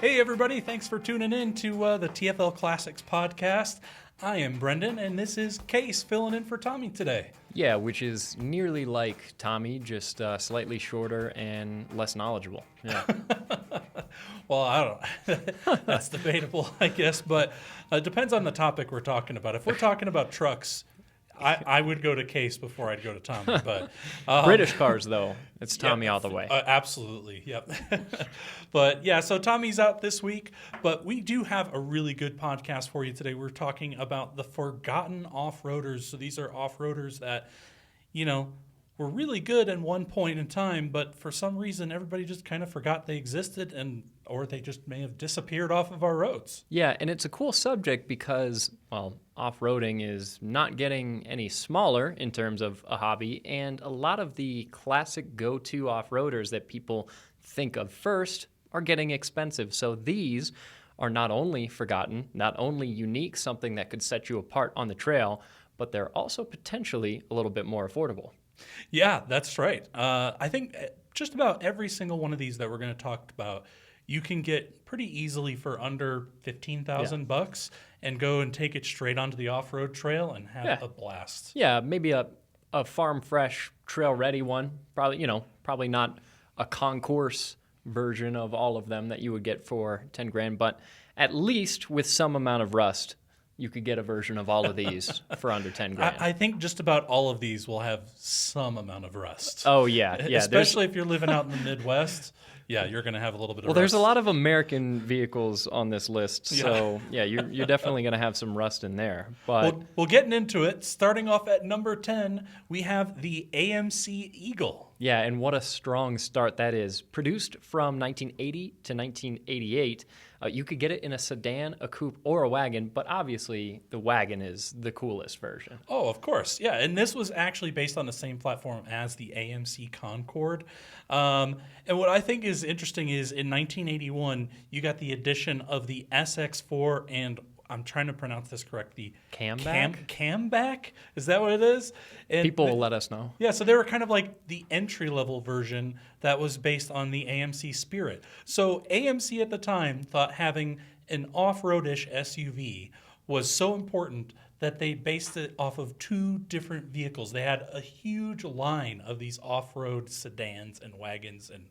Hey everybody, thanks for tuning in to the TFL Classics podcast. I am Brendan, and this is Case filling in for Tommy today. Yeah, which is nearly like Tommy, just slightly shorter and less knowledgeable. Yeah. Well, I don't that's debatable, I guess, but it depends on the topic we're talking about. If we're talking about trucks, I would go to Case before I'd go to Tommy. But British cars, though, it's Tommy all the way. Absolutely, yep. But yeah, so Tommy's out this week, but we do have a really good podcast for you today. We're talking about the forgotten off-roaders. So these are off-roaders that, were really good at one point in time, but for some reason everybody just kind of forgot they existed, or they just may have disappeared off of our roads. Yeah, and it's a cool subject because, well, off-roading is not getting any smaller in terms of a hobby, and a lot of the classic go-to off-roaders that people think of first are getting expensive. So these are not only forgotten, not only unique, something that could set you apart on the trail, but they're also potentially a little bit more affordable. Yeah, that's right. I think just about every single one of these that we're going to talk about, you can get pretty easily for under $15,000 and go and take it straight onto the off-road trail and have a blast. Yeah, maybe a farm fresh, trail ready one. Probably not a concourse version of all of them that you would get for 10 grand, but at least with some amount of rust, you could get a version of all of these for under 10 grand. I think just about all of these will have some amount of rust. Oh, yeah. Especially if you're living out in the Midwest. Yeah, you're going to have a little bit of rust. Well, there's a lot of American vehicles on this list, so you're definitely going to have some rust in there. But well, getting into it, starting off at number 10, we have the AMC Eagle. Yeah, and what a strong start that is. Produced from 1980 to 1988, you could get it in a sedan, a coupe, or a wagon, but obviously the wagon is the coolest version. Oh, of course. Yeah, and this was actually based on the same platform as the AMC Concorde. And what I think is interesting is in 1981, you got the addition of the SX4 and I'm trying to pronounce this correctly. Camback? Camback? Is that what it is? And people will let us know. Yeah, so they were kind of like the entry-level version that was based on the AMC Spirit. So AMC at the time thought having an off-roadish SUV was so important that they based it off of two different vehicles. They had a huge line of these off-road sedans and wagons and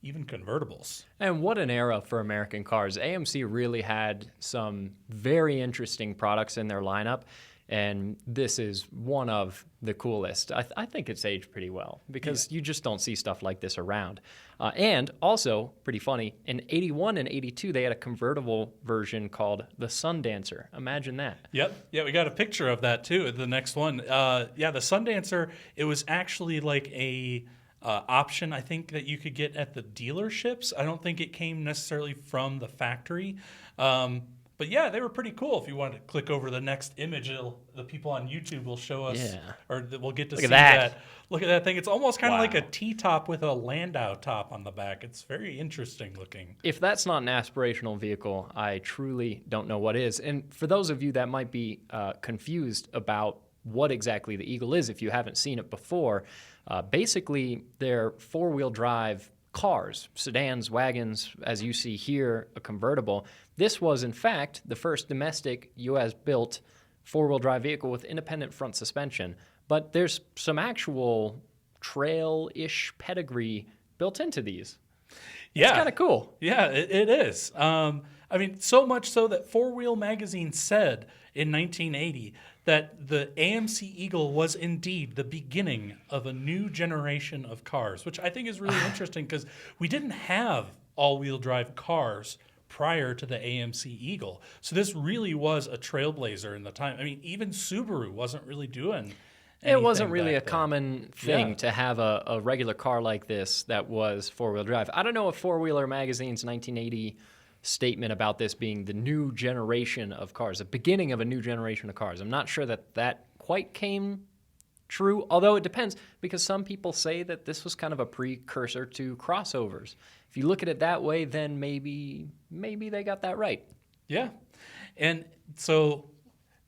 even convertibles. And what an era for American cars. AMC really had some very interesting products in their lineup, and this is one of the coolest. I think it's aged pretty well because you just don't see stuff like this around. And also, pretty funny, in 81 and 82, they had a convertible version called the Sundancer. Imagine that. Yep. Yeah, we got a picture of that, too, the next one. The Sundancer, it was actually like a option, I think, that you could get at the dealerships. I don't think it came necessarily from the factory. But yeah, they were pretty cool. If you want to click over the next image, the people on YouTube will show us, or we'll get to see that. Look at that thing. It's almost kind of like a T-top with a Landau top on the back. It's very interesting looking. If that's not an aspirational vehicle, I truly don't know what is. And for those of you that might be confused about what exactly the Eagle is, if you haven't seen it before, basically they're four-wheel drive cars, sedans, wagons, as you see here, a convertible. This was, in fact, the first domestic U.S.-built four-wheel drive vehicle with independent front suspension. But there's some actual trail-ish pedigree built into these. Yeah. It's kind of cool. Yeah, it is. So much so that Four Wheel Magazine said in 1980 that the AMC Eagle was indeed the beginning of a new generation of cars, which I think is really interesting because we didn't have all-wheel drive cars prior to the AMC Eagle. So this really was a trailblazer in the time. I mean, even Subaru wasn't really doing it wasn't really a common thing to have a regular car like this that was four-wheel drive. I don't know if Four Wheeler Magazine's 1980 statement about this being the new generation of cars, the beginning of a new generation of cars. I'm not sure that quite came true, although it depends, because some people say that this was kind of a precursor to crossovers. If you look at it that way, then maybe they got that right. Yeah. And so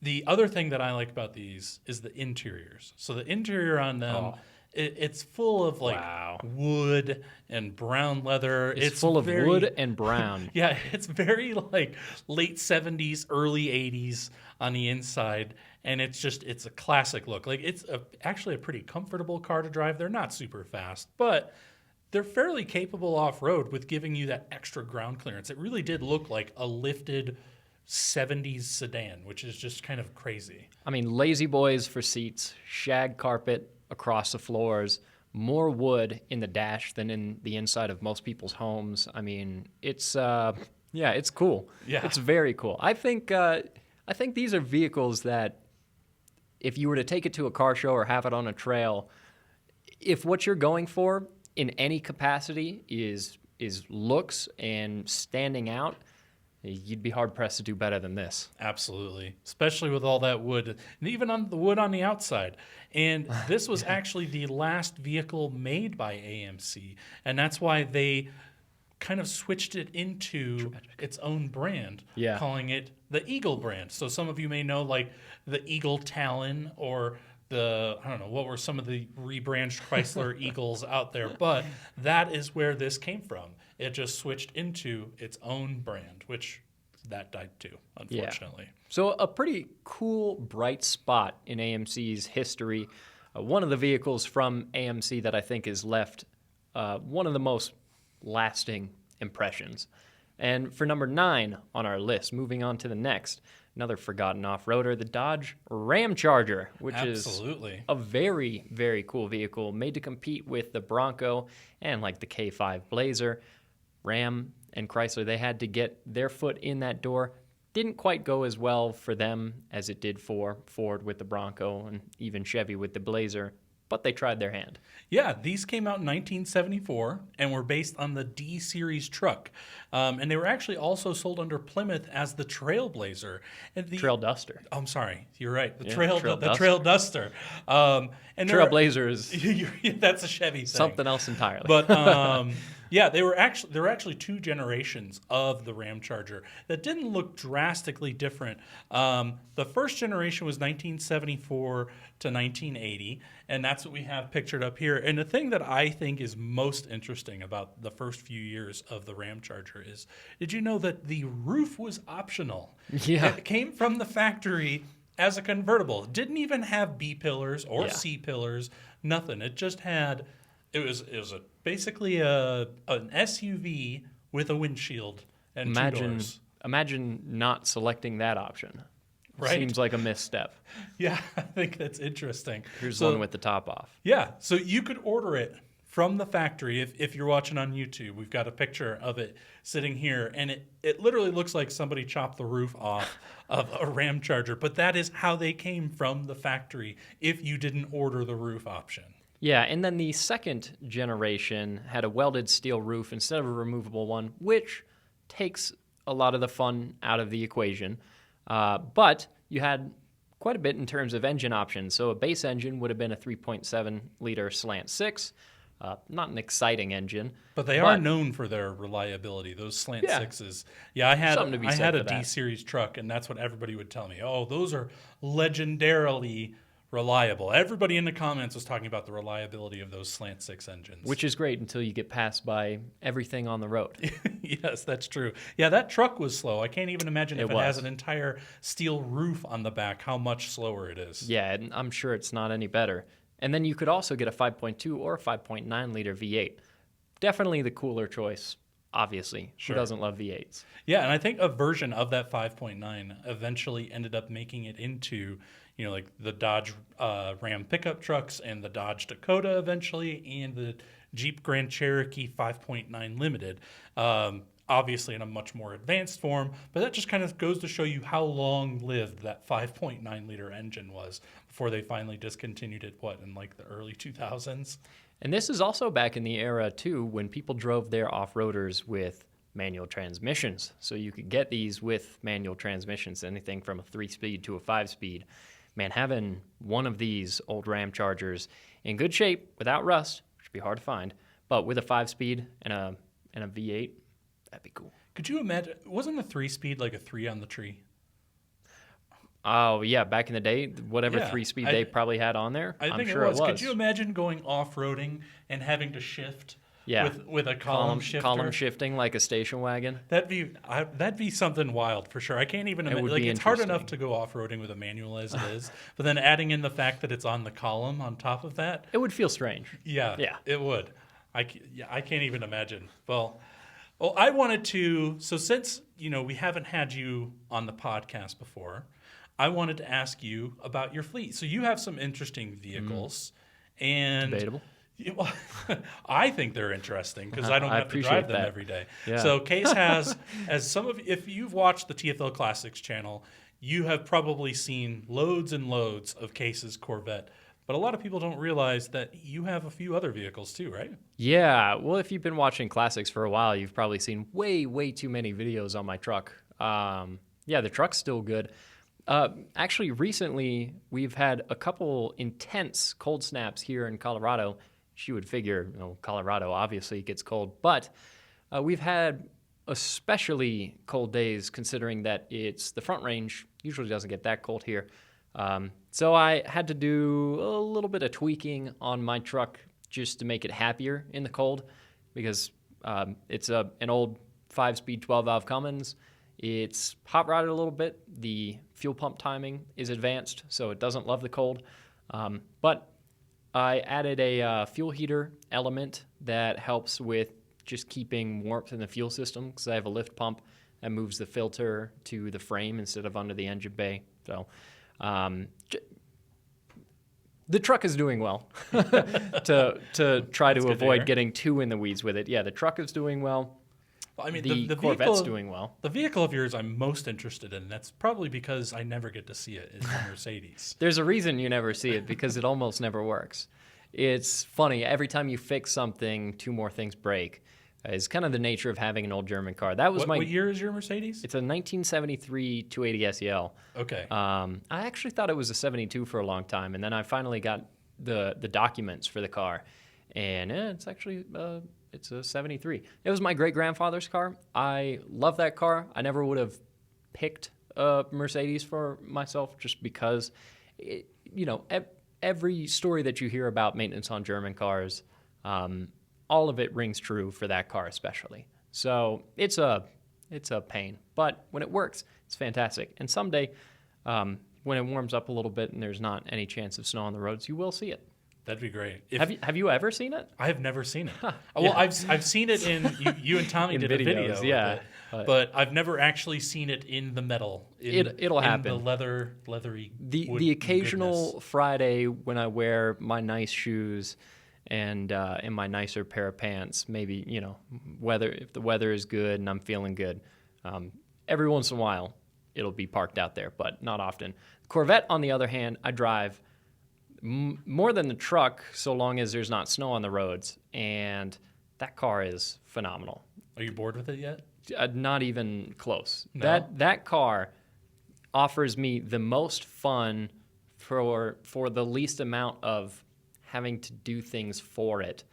the other thing that I like about these is the interiors. So the interior on them It's full of like Wow. wood and brown leather. It's full of very, wood and brown. Yeah, it's very like late 70s, early 80s on the inside. And it's a classic look. Like actually a pretty comfortable car to drive. They're not super fast, but they're fairly capable off-road with giving you that extra ground clearance. It really did look like a lifted 70s sedan, which is just kind of crazy. I mean, lazy boys for seats, shag carpet across the floors, more wood in the dash than in the inside of most people's homes. I mean, it's it's cool. Yeah. It's very cool. I think these are vehicles that if you were to take it to a car show or have it on a trail, if what you're going for in any capacity is looks and standing out, you'd be hard pressed to do better than this. Absolutely, especially with all that wood, and even on the wood on the outside. And this was actually the last vehicle made by AMC, and that's why they kind of switched it into its own brand, calling it the Eagle brand. So some of you may know like the Eagle Talon or I don't know, what were some of the rebranched Chrysler Eagles out there, but that is where this came from. It just switched into its own brand, which that died too, unfortunately. Yeah. So a pretty cool, bright spot in AMC's history. One of the vehicles from AMC that I think has left one of the most lasting impressions. And for number 9 on our list, moving on to the next, another forgotten off-roader, the Dodge Ramcharger, which is a very, very cool vehicle made to compete with the Bronco and like the K5 Blazer. Ram and Chrysler, they had to get their foot in that door. Didn't quite go as well for them as it did for Ford with the Bronco and even Chevy with the Blazer, but they tried their hand. Yeah, these came out in 1974 and were based on the D-Series truck. And they were actually also sold under Plymouth as the Trailblazer. And Trail Duster. Oh, I'm sorry. You're right. The Trail Trail Duster. And Trailblazer is that's a Chevy thing. something else entirely. But yeah, there were actually 2 generations of the Ramcharger that didn't look drastically different. The first generation was 1974 to 1980, and that's what we have pictured up here. And the thing that I think is most interesting about the first few years of the Ramcharger is, did you know that the roof was optional? Yeah. It came from the factory as a convertible. It didn't even have B pillars or C pillars, nothing. It just had, it was basically an SUV with a windshield and 2 doors. Imagine not selecting that option. Right. Seems like a misstep. Yeah, I think that's interesting. Here's one with the top off. Yeah, so you could order it from the factory. If you're watching on YouTube, we've got a picture of it sitting here, and it literally looks like somebody chopped the roof off of a Ramcharger, but that is how they came from the factory if you didn't order the roof option. Yeah, and then the second generation had a welded steel roof instead of a removable one, which takes a lot of the fun out of the equation. But you had quite a bit in terms of engine options. So a base engine would have been a 3.7-liter slant 6. Not an exciting engine. But they are known for their reliability, those slant 6s. Yeah, I had a D-Series truck, and that's what everybody would tell me. Oh, those are legendarily reliable. Everybody in the comments was talking about the reliability of those slant 6 engines. Which is great until you get passed by everything on the road. Yes, that's true. Yeah, that truck was slow. I can't even imagine if it has an entire steel roof on the back, how much slower it is. Yeah, and I'm sure it's not any better. And then you could also get a 5.2 or a 5.9-liter V8. Definitely the cooler choice, obviously. Sure. Who doesn't love V8s? Yeah, and I think a version of that 5.9 eventually ended up making it into, like the Dodge Ram pickup trucks and the Dodge Dakota eventually, and the Jeep Grand Cherokee 5.9 Limited. Obviously in a much more advanced form, but that just kind of goes to show you how long-lived that 5.9-liter engine was before they finally discontinued it, in like the early 2000s? And this is also back in the era, too, when people drove their off-roaders with manual transmissions. So you could get these with manual transmissions, anything from a 3-speed to a 5-speed. Man, having one of these old Ramchargers in good shape, without rust, which would be hard to find, but with a 5-speed and a V8, that'd be cool. Could you imagine, wasn't a 3-speed like a 3 on the tree? Oh, yeah, back in the day, whatever Yeah, 3-speed they probably had on there, I I'm think sure it was. Could you imagine going off-roading and having to shift Yeah. with a column shifter? Column shifting like a station wagon. That'd be something wild for sure. I can't even imagine. would Like, be it's hard enough interesting. to go off-roading with a manual as it is, but then adding in the fact that it's on the column on top of that, It would feel strange. yeah, Yeah. it would. I can't even imagine. Well, I wanted to. So since we haven't had you on the podcast before, I wanted to ask you about your fleet. So you have some interesting vehicles, and Debatable. well, I think they're interesting because I don't I have to appreciate drive them that. every day. Yeah. So Case has, if you've watched the TFL Classics channel, you have probably seen loads and loads of Case's Corvette. But a lot of people don't realize that you have a few other vehicles too, right? Yeah, well, if you've been watching classics for a while, you've probably seen way too many videos on my truck. Yeah, the truck's still good. Actually, recently, we've had a couple intense cold snaps here in Colorado. You would figure, Colorado obviously gets cold, but we've had especially cold days considering that it's the Front Range. Usually doesn't get that cold here. So I had to do a little bit of tweaking on my truck just to make it happier in the cold because it's an old 5-speed 12-valve Cummins. It's hot rodded a little bit. The fuel pump timing is advanced, so it doesn't love the cold. But I added a fuel heater element that helps with just keeping warmth in the fuel system because I have a lift pump that moves the filter to the frame instead of under the engine bay. So the truck is doing well to try to avoid getting too in the weeds with it. Yeah, the truck is doing well. I mean, the Corvette's doing well. The vehicle of yours I'm most interested in. That's probably because I never get to see it. Is the Mercedes. There's a reason you never see it because it almost never works. It's funny. Every time you fix something, 2 more things break. It's kind of the nature of having an old German car. That was What year is your Mercedes? It's a 1973 280 SEL. Okay. I actually thought it was a 72 for a long time, and then I finally got the documents for the car, and it's actually it's a 73. It was my great-grandfather's car. I love that car. I never would have picked a Mercedes for myself just because, every story that you hear about maintenance on German cars, all of it rings true for that car especially. So it's a pain, but when it works, it's fantastic. And someday, when it warms up a little bit and there's not any chance of snow on the roads, you will see it. That'd be great. Have you ever seen it? I have never seen it. Huh, Well, yeah. I've seen it in you and Tommy In did videos, a video, with yeah, it, but I've never actually seen it in the metal. It'll in happen. The leathery. The occasional Friday when I wear my nice shoes and in my nicer pair of pants, maybe if the weather is good and I'm feeling good, every once in a while it'll be parked out there, but not often. Corvette, on the other hand, I drive more than the truck so long as there's not snow on the roads, and that car is phenomenal. Are you bored with it yet? Not even close. No? That car offers me the most fun for the least amount of having to do things for it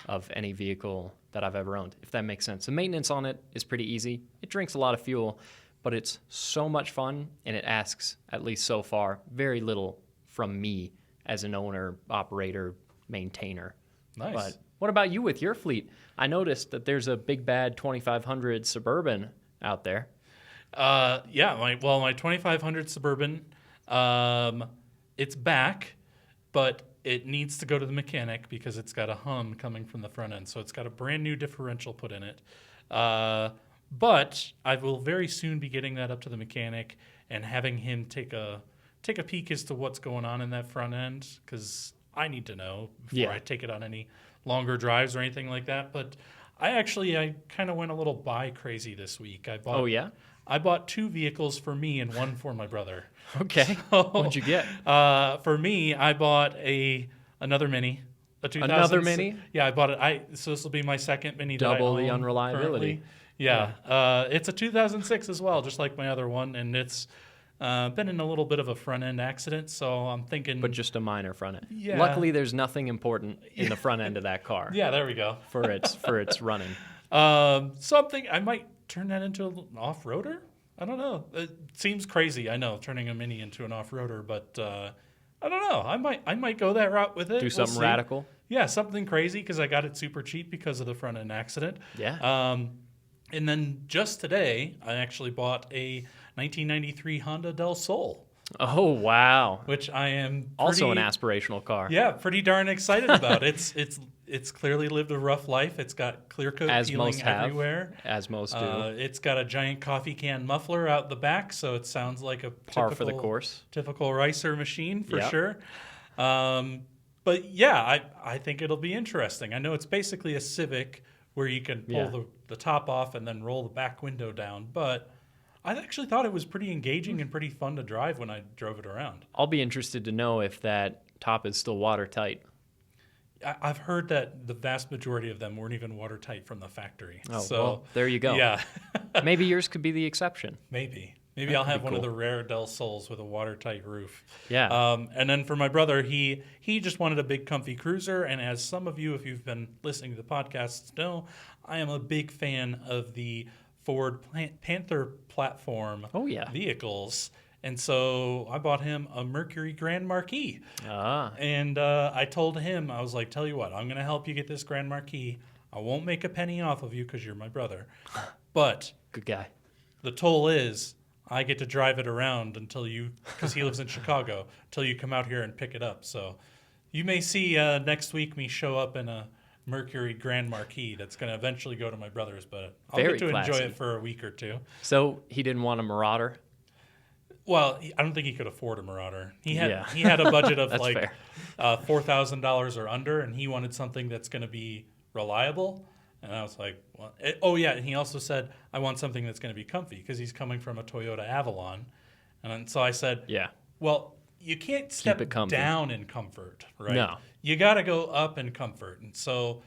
of any vehicle that I've ever owned, if that makes sense. The maintenance on it is pretty easy. It drinks a lot of fuel, but it's so much fun, and it asks, at least so far, very little from me as an owner, operator, maintainer. Nice. But what about you with your fleet? I noticed that there's a big bad 2500 Suburban out there. Yeah, my 2500 Suburban, it's back, but it needs to go to the mechanic because it's got a hum coming from the front end. So it's got a brand new differential put in it. But I will very soon be getting that up to the mechanic and having him take a peek as to what's going on in that front end because I need to know before I take it on any longer drives or anything like that. But I kind of went a little buy crazy this week. I bought 2 vehicles for me and 1 for my brother. Okay. So, What'd you get? For me, I bought another Mini. A 2000. Another Mini? Yeah, I bought it. So this will be my second Mini. Double that I the own unreliability. currently. Yeah. It's a 2006 as well, just like my other one, and it's been in a little bit of a front end accident. So I'm thinking, But just a minor front end. Yeah. Luckily, there's nothing important in the front end of that car. yeah, there we go. For its running. So I'm thinking I might turn that into an off-roader. I don't know. It seems crazy, I know, turning a Mini into an off-roader, but I don't know. I might go that route with it. Do something see. radical. Yeah, something crazy because I got it super cheap because of the front end accident. Yeah. And then just today, I actually bought a 1993 Honda Del Sol, Oh, wow. which I am Also an aspirational car. Yeah, pretty darn excited about. It's clearly lived a rough life. It's got clear coat As peeling most have. everywhere. As most do. It's got a giant coffee can muffler out the back, so it sounds like a Par for the course. typical racer machine for Yep. sure. But yeah, I think it'll be interesting. I know it's basically a Civic where you can pull the top off and then roll the back window down, but I actually thought it was pretty engaging and pretty fun to drive when I drove it around. I'll be interested to know if that top is still watertight. I've heard that the vast majority of them weren't even watertight from the factory. Oh, so well, there you go. Yeah, Maybe yours could be the exception. maybe That I'll could have be one of cool. the rare Del Sols with a watertight roof. Yeah. And then for my brother, he just wanted a big comfy cruiser. And as some of you, if you've been listening to the podcasts, know, I am a big fan of the Ford Panther platform Oh, yeah. vehicles. And so I bought him a Mercury Grand Marquis. Ah. And I told him, I was like, tell you what, I'm going to help you get this Grand Marquis. I won't make a penny off of you because you're my brother. But Good guy. the toll is I get to drive it around until you, because he lives in Chicago, until you come out here and pick it up. So you may see next week me show up in a Mercury Grand Marquis that's going to eventually go to my brother's, but I'll Very get to enjoy classy. it for a week or two. So he didn't want a Marauder? Well, I don't think he could afford a Marauder. He had Yeah. he had a budget of That's like fair. $4,000 or under, and he wanted something that's going to be reliable. And I was like, well, oh yeah. And he also said, I want something that's going to be comfy because he's coming from a Toyota Avalon. And so I said, Yeah. well, you can't step it comfy. down in comfort, right? No. You got to go up in comfort. And so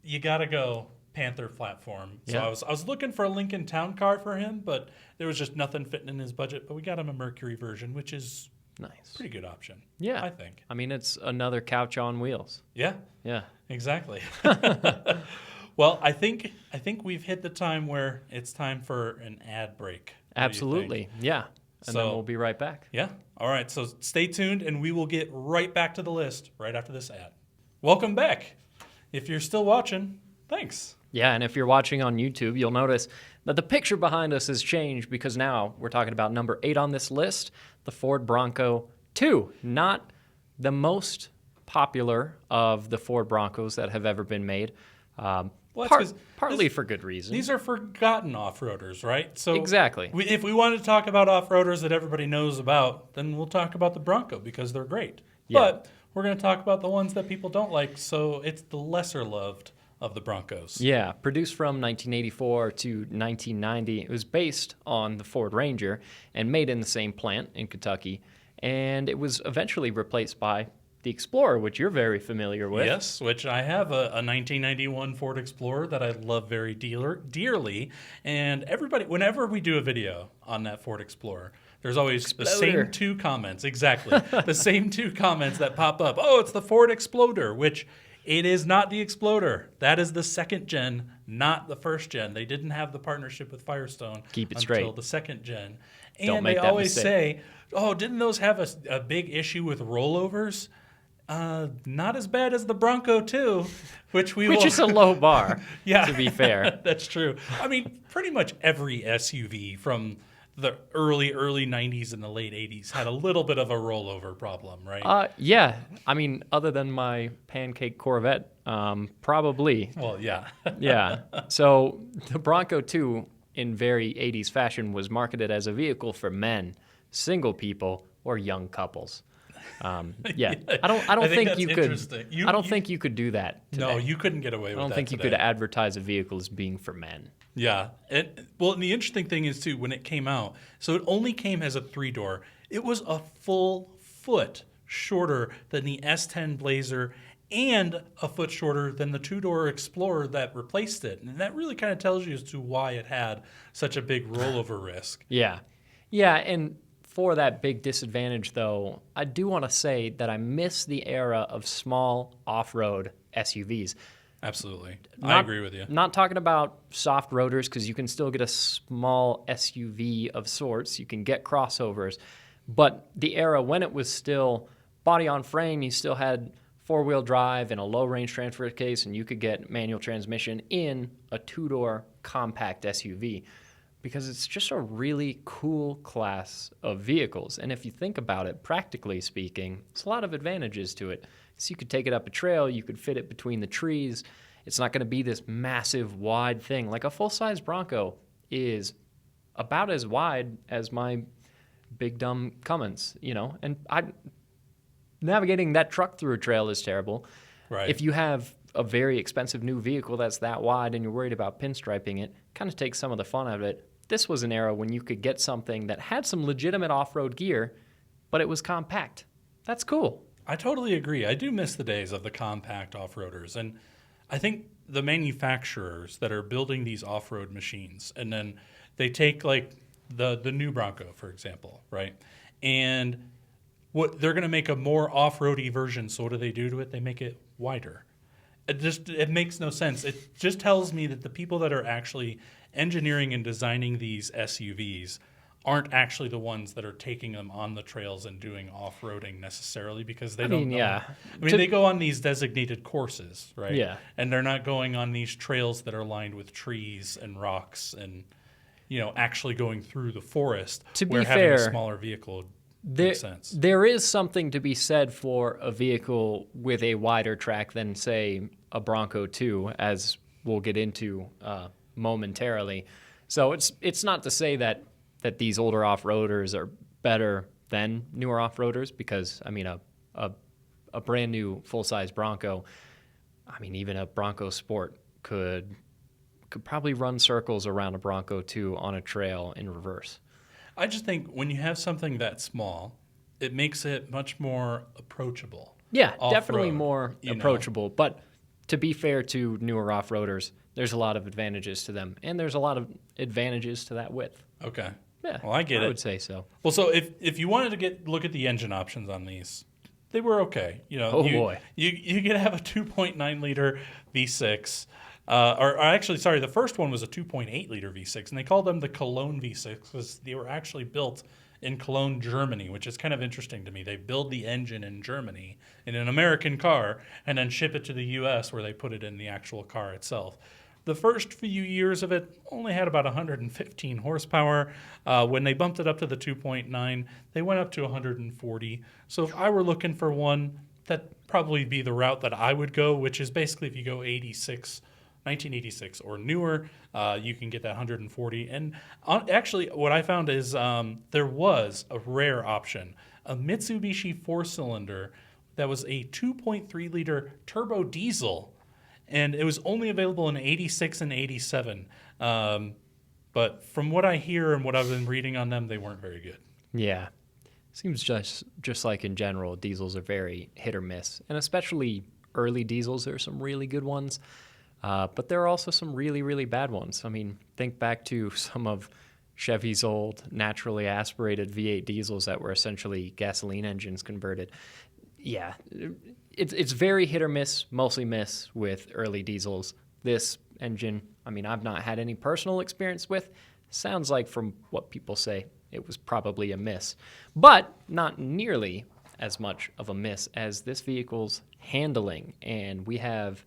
you got to go Panther platform. So Yeah. I was looking for a Lincoln Town Car for him, but there was just nothing fitting in his budget. But we got him a Mercury version, which is Nice. a pretty good option. Yeah. I think. I mean, it's another couch on wheels. Yeah, Yeah. exactly. Well, I think we've hit the time where it's time for an ad break. What do you think? Absolutely. Yeah. And then So- we'll be right back. Yeah. All right. So stay tuned, and we will get right back to the list right after this ad. Welcome back. If you're still watching, thanks. Yeah, and if you're watching on YouTube, you'll notice that the picture behind us has changed because now we're talking about number 8 on this list, the Ford Bronco II. Not the most popular of the Ford Broncos that have ever been made. Well, that's 'cause Partly for good reason. These are forgotten off-roaders, right? So Exactly. if we wanted to talk about off-roaders that everybody knows about, then we'll talk about the Bronco because they're great. Yeah. But we're going to talk about the ones that people don't like, so it's the lesser loved of the Broncos. Yeah, produced from 1984 to 1990. It was based on the Ford Ranger and made in the same plant in Kentucky. And it was eventually replaced by the Explorer, which you're very familiar with. Yes, which I have a 1991 Ford Explorer that I love very dearly. And everybody, whenever we do a video on that Ford Explorer, there's always the Exploder. same 2 comments. Exactly. The same 2 comments that pop up. Oh, it's the Ford Exploder, which it is not the Exploder. That is the 2nd gen, not the 1st gen. They didn't have the partnership with Firestone Keep it until straight. the 2nd gen. And Don't make they that always mistake. say, oh, didn't those have a big issue with rollovers? Not as bad as the Bronco II, which will... Which is a low bar, Yeah. to be fair. That's true. I mean, pretty much every SUV from the early 90s and the late 80s had a little bit of a rollover problem, right? Yeah, I mean, other than my pancake Corvette, probably. Well, yeah. Yeah. So the Bronco II, in very 80s fashion, was marketed as a vehicle for men, single people, or young couples. Yeah, I don't I think think that's you could. interesting. I don't think you could do that today. No, you couldn't get away with that I don't think you today. could advertise a vehicle as being for men. Yeah. And the interesting thing is, too, when it came out, so it only came as a 3-door. It was a full foot shorter than the S10 Blazer and a foot shorter than the 2-door Explorer that replaced it. And that really kind of tells you as to why it had such a big rollover risk. Yeah, yeah, and for that big disadvantage, though, I do want to say that I miss the era of small off-road SUVs. Absolutely. I agree with you. Not talking about soft rotors, because you can still get a small SUV of sorts. You can get crossovers. But the era when it was still body on frame, you still had four-wheel drive and a low-range transfer case, and you could get manual transmission in a two-door compact SUV, because it's just a really cool class of vehicles. And if you think about it, practically speaking, there's a lot of advantages to it. So you could take it up a trail, you could fit it between the trees. It's not going to be this massive, wide thing. Like a full-size Bronco is about as wide as my big, dumb Cummins, And navigating that truck through a trail is terrible. Right. If you have a very expensive new vehicle that's that wide and you're worried about pinstriping it, kind of takes some of the fun out of it. This was an era when you could get something that had some legitimate off-road gear, but it was compact. That's cool. I totally agree. I do miss the days of the compact off-roaders. And I think the manufacturers that are building these off-road machines, and then they take like the new Bronco, for example, right? And what they're going to make a more off-roady version. So what do they do to it? They make it wider. It makes no sense. It just tells me that the people that are actually engineering and designing these SUVs aren't actually the ones that are taking them on the trails and doing off-roading necessarily, because they don't know. Yeah. They go on these designated courses, right? Yeah. And they're not going on these trails that are lined with trees and rocks and, actually going through the forest. To be where fair, having a smaller vehicle makes sense. There is something to be said for a vehicle with a wider track than, say, a Bronco II, as we'll get into momentarily. So it's not to say that these older off-roaders are better than newer off-roaders, because, a brand new full-size Bronco, even a Bronco Sport could probably run circles around a Bronco II on a trail in reverse. I just think when you have something that small, it makes it much more approachable. Yeah, off-road, definitely more approachable. But to be fair to newer off-roaders, there's a lot of advantages to them, and there's a lot of advantages to that width. Okay. Yeah, well, I get it. I would say so. Well, so if you wanted to look at the engine options on these, they were okay. Boy. You could have a 2.9 liter V6. Or actually, sorry, the first one was a 2.8 liter V6, and they called them the Cologne V6 because they were actually built in Cologne, Germany, which is kind of interesting to me. They build the engine in Germany in an American car and then ship it to the U.S. where they put it in the actual car itself. The first few years of it only had about 115 horsepower. When they bumped it up to the 2.9, they went up to 140. So if I were looking for one, that'd probably be the route that I would go, which is basically if you go 1986 or newer, you can get that 140. And actually, what I found is there was a rare option, a Mitsubishi four-cylinder that was a 2.3 liter turbo diesel, and it was only available in 86 and 87. But from what I hear and what I've been reading on them, they weren't very good. Yeah. Seems just like in general, diesels are very hit or miss. And especially early diesels, there are some really good ones. But there are also some really, really bad ones. Think back to some of Chevy's old naturally aspirated V8 diesels that were essentially gasoline engines converted. Yeah, it's very hit or miss, mostly miss with early diesels. This engine, I've not had any personal experience with. Sounds like from what people say, it was probably a miss. But not nearly as much of a miss as this vehicle's handling. And we have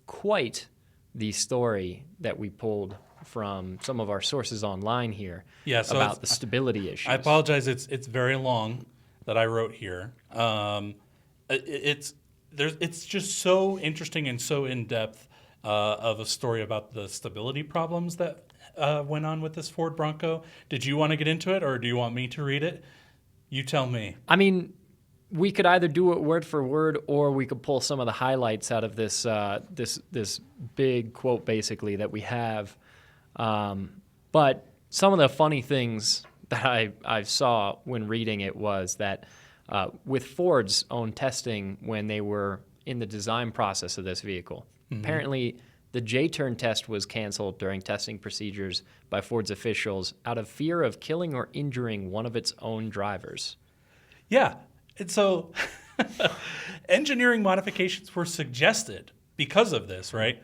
quite the story that we pulled from some of our sources online here about the stability issues. I apologize. It's very long that I wrote here. It's just so interesting and so in depth of a story about the stability problems that went on with this Ford Bronco. Did you want to get into it, or do you want me to read it? You tell me. We could either do it word for word, or we could pull some of the highlights out of this this big quote, basically, that we have. But some of the funny things that I saw when reading it was that with Ford's own testing when they were in the design process of this vehicle, apparently the J-turn test was canceled during testing procedures by Ford's officials out of fear of killing or injuring one of its own drivers. Yeah. And so engineering modifications were suggested because of this, right?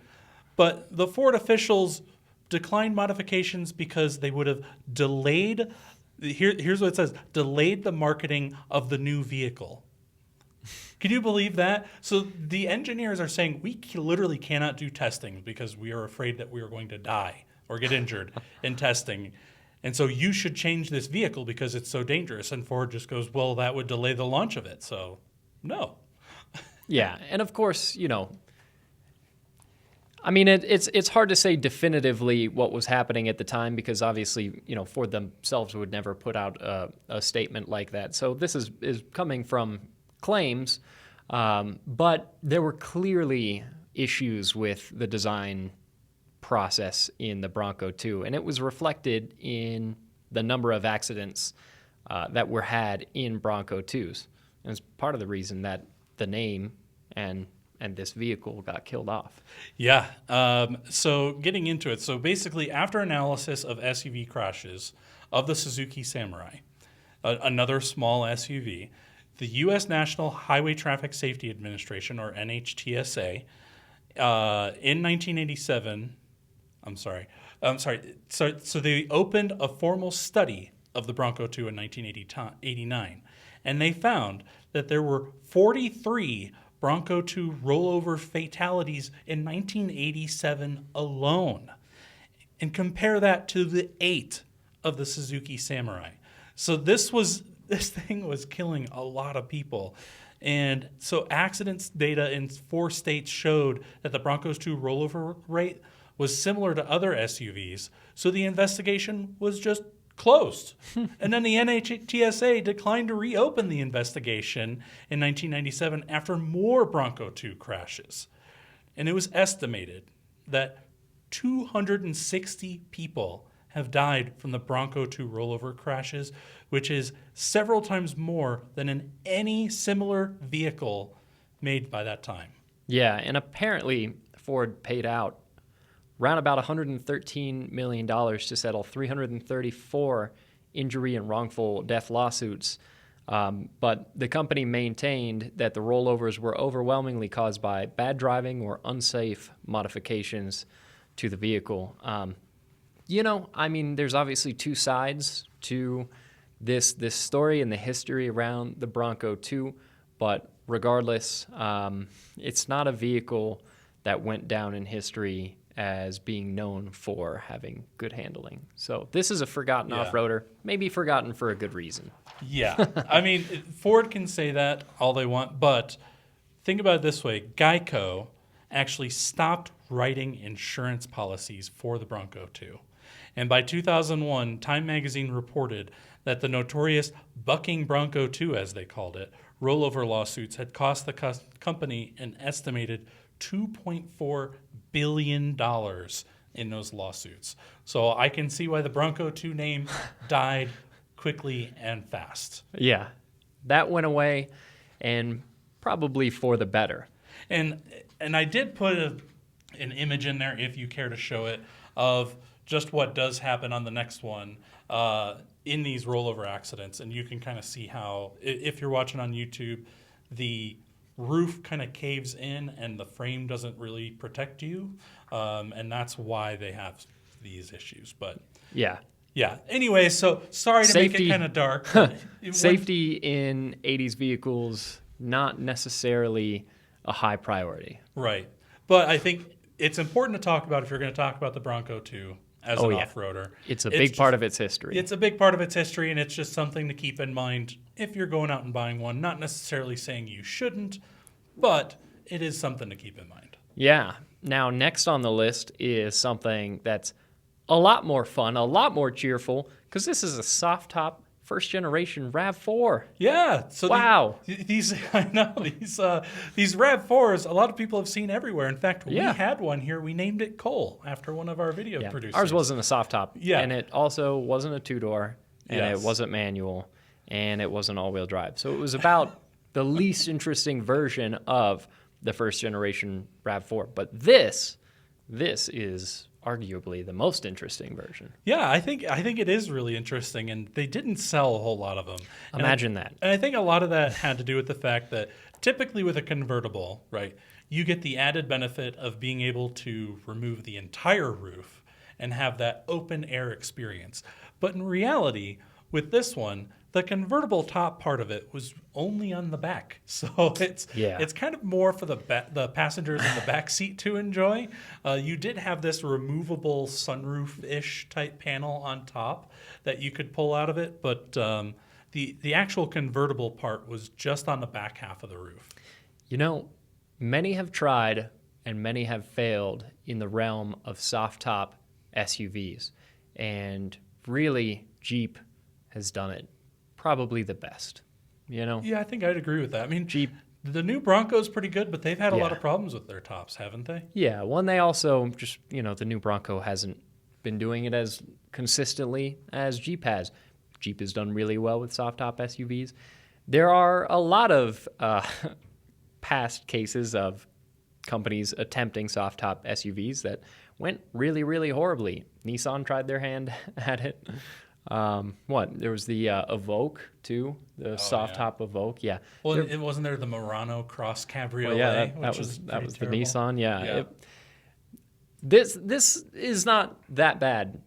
But the Ford officials declined modifications because they would have delayed. Here's what it says: delayed the marketing of the new vehicle. Can you believe that? So the engineers are saying we literally cannot do testing because we are afraid that we are going to die or get injured in testing. And so you should change this vehicle because it's so dangerous. And Ford just goes, well, that would delay the launch of it. So no. Yeah. And of course, I mean, it's hard to say definitively what was happening at the time because obviously, Ford themselves would never put out a statement like that. So this is coming from claims, but there were clearly issues with the design process in the Bronco II, and it was reflected in the number of accidents that were had in Bronco IIs. And it's part of the reason that the name and this vehicle got killed off. Yeah. So getting into it. So basically, after analysis of SUV crashes of the Suzuki Samurai, another small SUV, the U.S. National Highway Traffic Safety Administration, or NHTSA, in 1987, So they opened a formal study of the Bronco II in 1989, and they found that there were 43 Bronco II rollover fatalities in 1987 alone. And compare that to the 8 of the Suzuki Samurai. So this thing was killing a lot of people. And so accidents data in 4 states showed that the Bronco II rollover rate was similar to other SUVs. So the investigation was just closed. And then the NHTSA declined to reopen the investigation in 1997 after more Bronco II crashes. And it was estimated that 260 people have died from the Bronco II rollover crashes, which is several times more than in any similar vehicle made by that time. Yeah, and apparently Ford paid out around about $113 million to settle 334 injury and wrongful death lawsuits. But the company maintained that the rollovers were overwhelmingly caused by bad driving or unsafe modifications to the vehicle. There's obviously 2 sides to this story and the history around the Bronco II, but regardless, it's not a vehicle that went down in history as being known for having good handling. So this is a forgotten off-roader, maybe forgotten for a good reason. Yeah. I mean, Ford can say that all they want, but think about it this way. Geico actually stopped writing insurance policies for the Bronco II. And by 2001, Time magazine reported that the notorious bucking Bronco II, as they called it, rollover lawsuits had cost the company an estimated $2.4 billion in those lawsuits. So I can see why the Bronco II name died quickly and fast. Yeah, that went away, and probably for the better. And I did put an image in there, if you care to show it, of just what does happen on the next one in these rollover accidents. And you can kind of see how, if you're watching on YouTube, the roof kind of caves in and the frame doesn't really protect you. And that's why they have these issues. But yeah. Anyway, so sorry to make it kind of dark. Safety in 80s vehicles, not necessarily a high priority. Right. But I think it's important to talk about if you're going to talk about the Bronco II as an off-roader. It's a big part of its history. It's a big part of its history, and it's just something to keep in mind if you're going out and buying one. Not necessarily saying you shouldn't, but it is something to keep in mind. Yeah. Now, next on the list is something that's a lot more fun, a lot more cheerful, because this is a soft-top first-generation RAV4. Yeah. So wow. These RAV4s, a lot of people have seen everywhere. In fact, we had one here. We named it Cole after one of our video producers. Ours wasn't a soft top. Yeah. And it also wasn't a 2-door, and it wasn't manual, and it wasn't all-wheel drive. So it was about the least interesting version of the first-generation RAV4. But this is arguably the most interesting version. Yeah, I think it is really interesting, and they didn't sell a whole lot of them. Imagine that. And I think a lot of that had to do with the fact that typically with a convertible, right, you get the added benefit of being able to remove the entire roof and have that open air experience. But in reality, with this one, the convertible top part of it was only on the back. So it's kind of more for the passengers in the back seat to enjoy. You did have this removable sunroof-ish type panel on top that you could pull out of it, but the actual convertible part was just on the back half of the roof. You know, many have tried and many have failed in the realm of soft top SUVs. And really, Jeep has done it probably the best, you know? Yeah, I think I'd agree with that. I mean, Jeep. The new Bronco's pretty good, but they've had a lot of problems with their tops, haven't they? Yeah, one, they also just, the new Bronco hasn't been doing it as consistently as Jeep has. Jeep has done really well with soft top SUVs. There are a lot of past cases of companies attempting soft top SUVs that went really, really horribly. Nissan tried their hand at it. There was the Evoque too, the soft top Evoque. Yeah. Well, it wasn't there the Murano Cross Cabriolet. Yeah, that was the Nissan. Yeah. This is not that bad.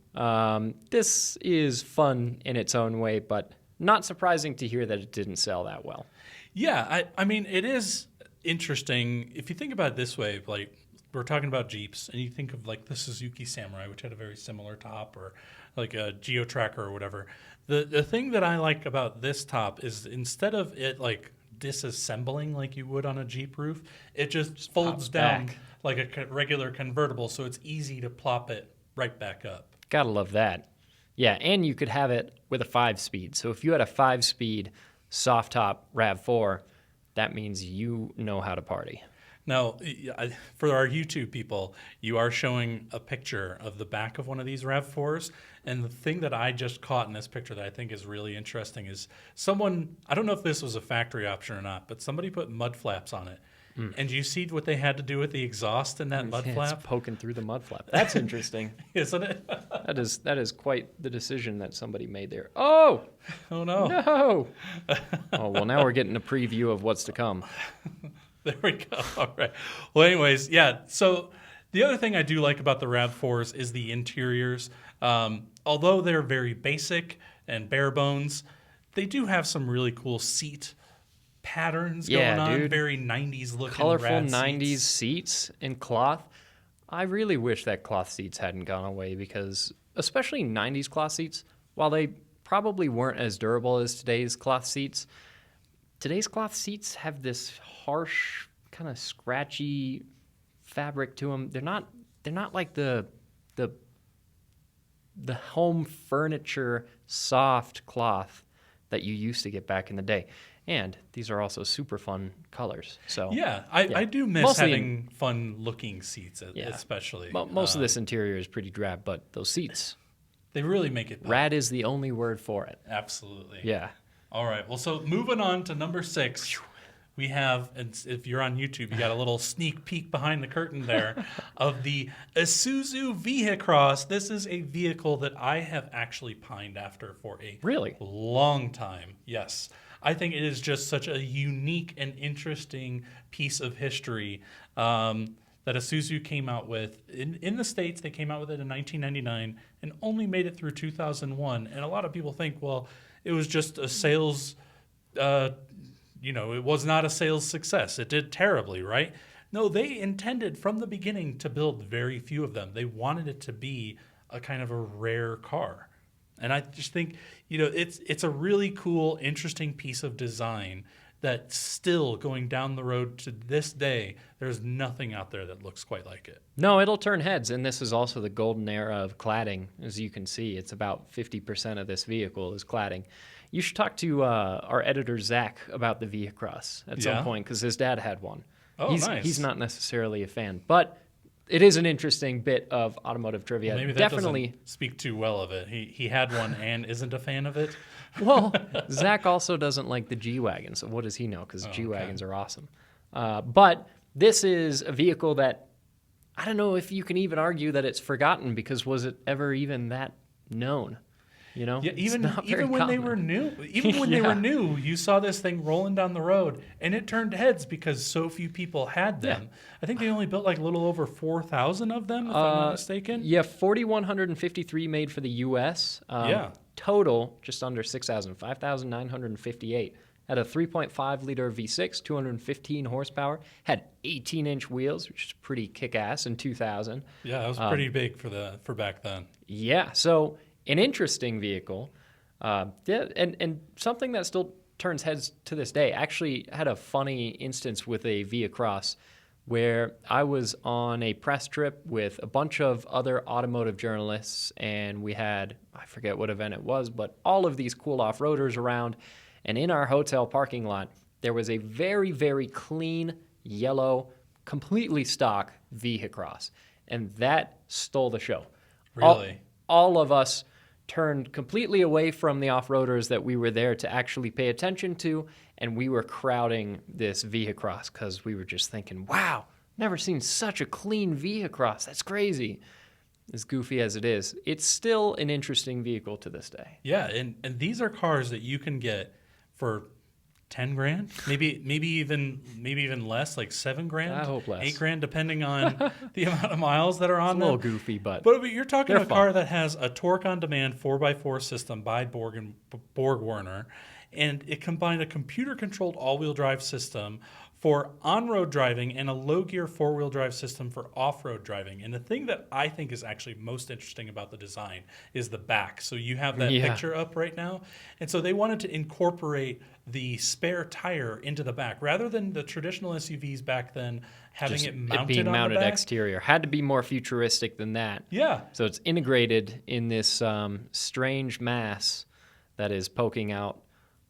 This is fun in its own way, but not surprising to hear that it didn't sell that well. Yeah, I mean, it is interesting if you think about it this way. Like, we're talking about Jeeps, and you think of like the Suzuki Samurai, which had a very similar top, or like a Geo Tracker or whatever. The thing that I like about this top is instead of it like disassembling like you would on a Jeep roof, it just folds down back like a regular convertible, so it's easy to plop it right back up. Gotta love that. Yeah, and you could have it with a 5-speed. So if you had a 5-speed soft top RAV4, that means you know how to party. Now, for our YouTube people, you are showing a picture of the back of one of these RAV4s. And the thing that I just caught in this picture that I think is really interesting is someone, I don't know if this was a factory option or not, but somebody put mud flaps on it. And do you see what they had to do with the exhaust in that mud flap? It's poking through the mud flap. That's interesting. Isn't it? That is quite the decision that somebody made there. Oh no. No. Oh, well, now we're getting a preview of what's to come. There we go. All right. Well, anyways, yeah. So the other thing I do like about the RAV4s is the interiors. Although they're very basic and bare bones, they do have some really cool seat patterns going on. Dude. Very 90s looking colorful rad 90s seats in cloth. I really wish that cloth seats hadn't gone away, because especially 90s cloth seats, while they probably weren't as durable as today's cloth seats have this harsh, kind of scratchy fabric to them. They're not like the home furniture soft cloth that you used to get back in the day. And these are also super fun colors. So I do miss having fun looking seats, especially. Most of this interior is pretty drab, but those seats, they really make it pop. Rad is the only word for it. Absolutely. Yeah. All right. Well, so moving on to number 6, we have, and if you're on YouTube, you got a little sneak peek behind the curtain there of the Isuzu Vehicross. This is a vehicle that I have actually pined after for a long time. Yes. I think it is just such a unique and interesting piece of history that Isuzu came out with. In the States, they came out with it in 1999 and only made it through 2001. And a lot of people think, well, it was just a sales, it was not a sales success. It did terribly, right? No, they intended from the beginning to build very few of them. They wanted it to be a kind of a rare car. And I just think, it's a really cool, interesting piece of design that still going down the road to this day, there's nothing out there that looks quite like it. No, it'll turn heads. And this is also the golden era of cladding. As you can see, it's about 50% of this vehicle is cladding. You should talk to our editor, Zach, about the Vehicross at some point, because his dad had one. Oh, nice. He's not necessarily a fan, but it is an interesting bit of automotive trivia. Well, maybe that doesn't speak too well of it. He had one and isn't a fan of it. Well, Zach also doesn't like the G-Wagon, so what does he know? Because G-Wagons are awesome. But this is a vehicle that, I don't know if you can even argue that it's forgotten, because was it ever even that known? You know, Yeah, It's not very even when they were common. new, even when they Yeah. were new, you saw this thing rolling down the road, and it turned heads because so few people had them. I think they only built like a little over 4,000 of them, if I'm not mistaken. Yeah, 4,153 made for the U.S. Yeah. Total, just under 6,000, 5,958. Had a 3.5 liter V6, 215 horsepower. Had 18-inch wheels, which is pretty kick-ass in 2000. Yeah, that was pretty big for back then. Yeah, so an interesting vehicle. And something that still turns heads to this day. Actually had a funny instance with a Vehicross where I was on a press trip with a bunch of other automotive journalists, and we had, I forget what event it was, but all of these cool off-roaders around. And in our hotel parking lot, there was a very, very clean, yellow, completely stock Vehicross. And that stole the show. Really? All of us turned completely away from the off-roaders that we were there to actually pay attention to, and we were crowding this Vehicross because we were just thinking, wow, never seen such a clean Vehicross. That's crazy. As goofy as it is, it's still an interesting vehicle to this day. Yeah, and these are cars that you can get for 10 grand, maybe even less, like 7 grand. I hope less. 8 grand, depending on the amount of miles that are on A little them. goofy, but You're talking they're a car that has a torque-on-demand 4x4 system by Borg-Warner, and it combined a computer-controlled all-wheel drive system for on-road driving and a low-gear four-wheel drive system for off-road driving. And the thing that I think is actually most interesting about the design is the back. So you have that picture up right now. And so they wanted to incorporate the spare tire into the back rather than the traditional SUVs back then having just it mounted being on mounted the back. exterior. Had to be more futuristic than that. Yeah. So it's integrated in this strange mass that is poking out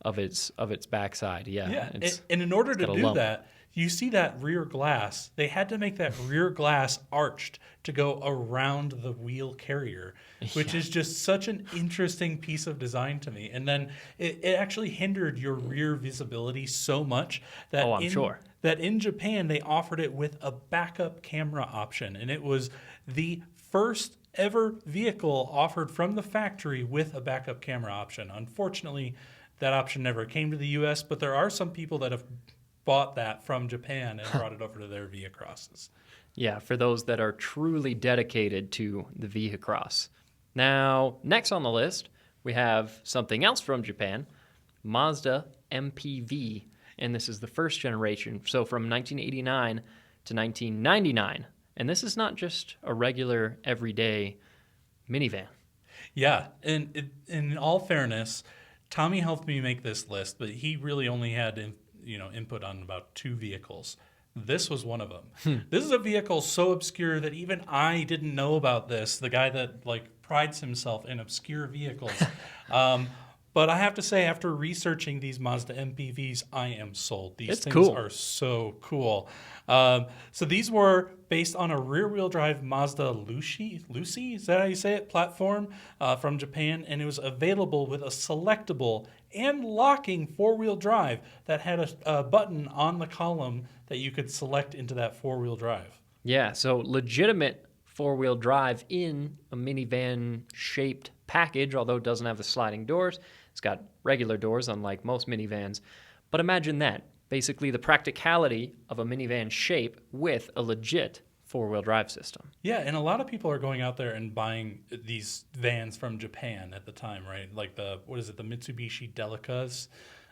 of its backside. Yeah, It's, and in order to got a do lump. that, you see that rear glass. They had to make that rear glass arched to go around the wheel carrier, which is just such an interesting piece of design to me. And then it actually hindered your rear visibility so much that I'm sure. that in Japan they offered it with a backup camera option, and it was the first ever vehicle offered from the factory with a backup camera option. Unfortunately, that option never came to the U.S., but there are some people that have bought that from Japan and brought it over to their Vehicrosses. Yeah, for those that are truly dedicated to the Vehicross. Now, next on the list, we have something else from Japan, Mazda MPV, and this is the first generation, so from 1989 to 1999. And this is not just a regular, everyday minivan. Yeah, and in all fairness, Tommy helped me make this list, but he really only had input on about 2 vehicles. This was one of them. This is a vehicle so obscure that even I didn't know about this, the guy that prides himself in obscure vehicles. But I have to say, after researching these Mazda MPVs, I am sold. These things cool. are so cool. So these were based on a rear-wheel drive Mazda Lucy, is that how you say it, platform from Japan, and it was available with a selectable and locking four-wheel drive that had a button on the column that you could select into that four-wheel drive. Yeah, so legitimate four-wheel drive in a minivan-shaped package, although it doesn't have the sliding doors. It's got regular doors, unlike most minivans. But imagine that. Basically, the practicality of a minivan shape with a legit four-wheel drive system. Yeah, and a lot of people are going out there and buying these vans from Japan at the time, right? Like the Mitsubishi Delicas,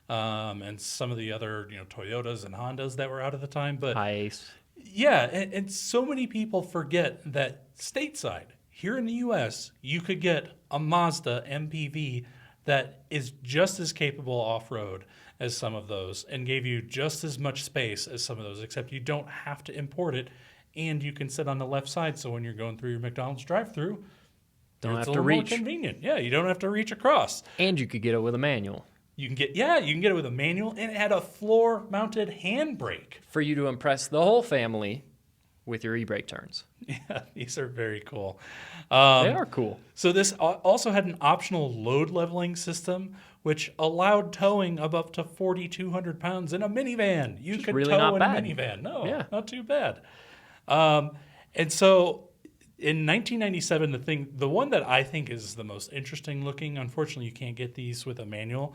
and some of the other, Toyotas and Hondas that were out at the time. But Nice. yeah, and so many people forget that stateside, here in the U.S., you could get a Mazda MPV that is just as capable off-road as some of those and gave you just as much space as some of those, except you don't have to import it, and you can sit on the left side, so when you're going through your McDonald's drive-thru, Don't it's have a to little more reach. convenient. Yeah, you don't have to reach across. And you could get it with a manual. You can get it with a manual, and it had a floor-mounted handbrake. For you to impress the whole family with your e-brake turns. Yeah, these are very cool. They are cool. So this also had an optional load leveling system, which allowed towing of up to 4,200 pounds in a minivan. You could really tow not in bad. a minivan. No, Yeah. not too bad. And so In 1997, the one that I think is the most interesting looking, unfortunately you can't get these with a manual,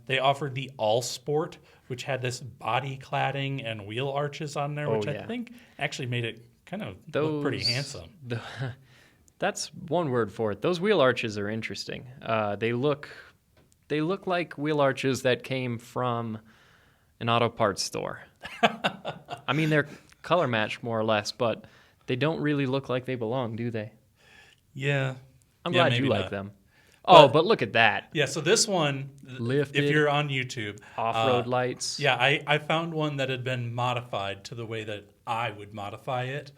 they offered the All Sport, which had this body cladding and wheel arches on there, which I think actually made it kind of look pretty handsome. That's one word for it. Those wheel arches are interesting. They look like wheel arches that came from an auto parts store. I mean, they're color matched more or less, but they don't really look like they belong, do they? Yeah. I'm glad you like them. But look at that. Yeah, so this one, Lifted, if you're on YouTube. Off-road lights. Yeah, I found one that had been modified to the way that I would modify it.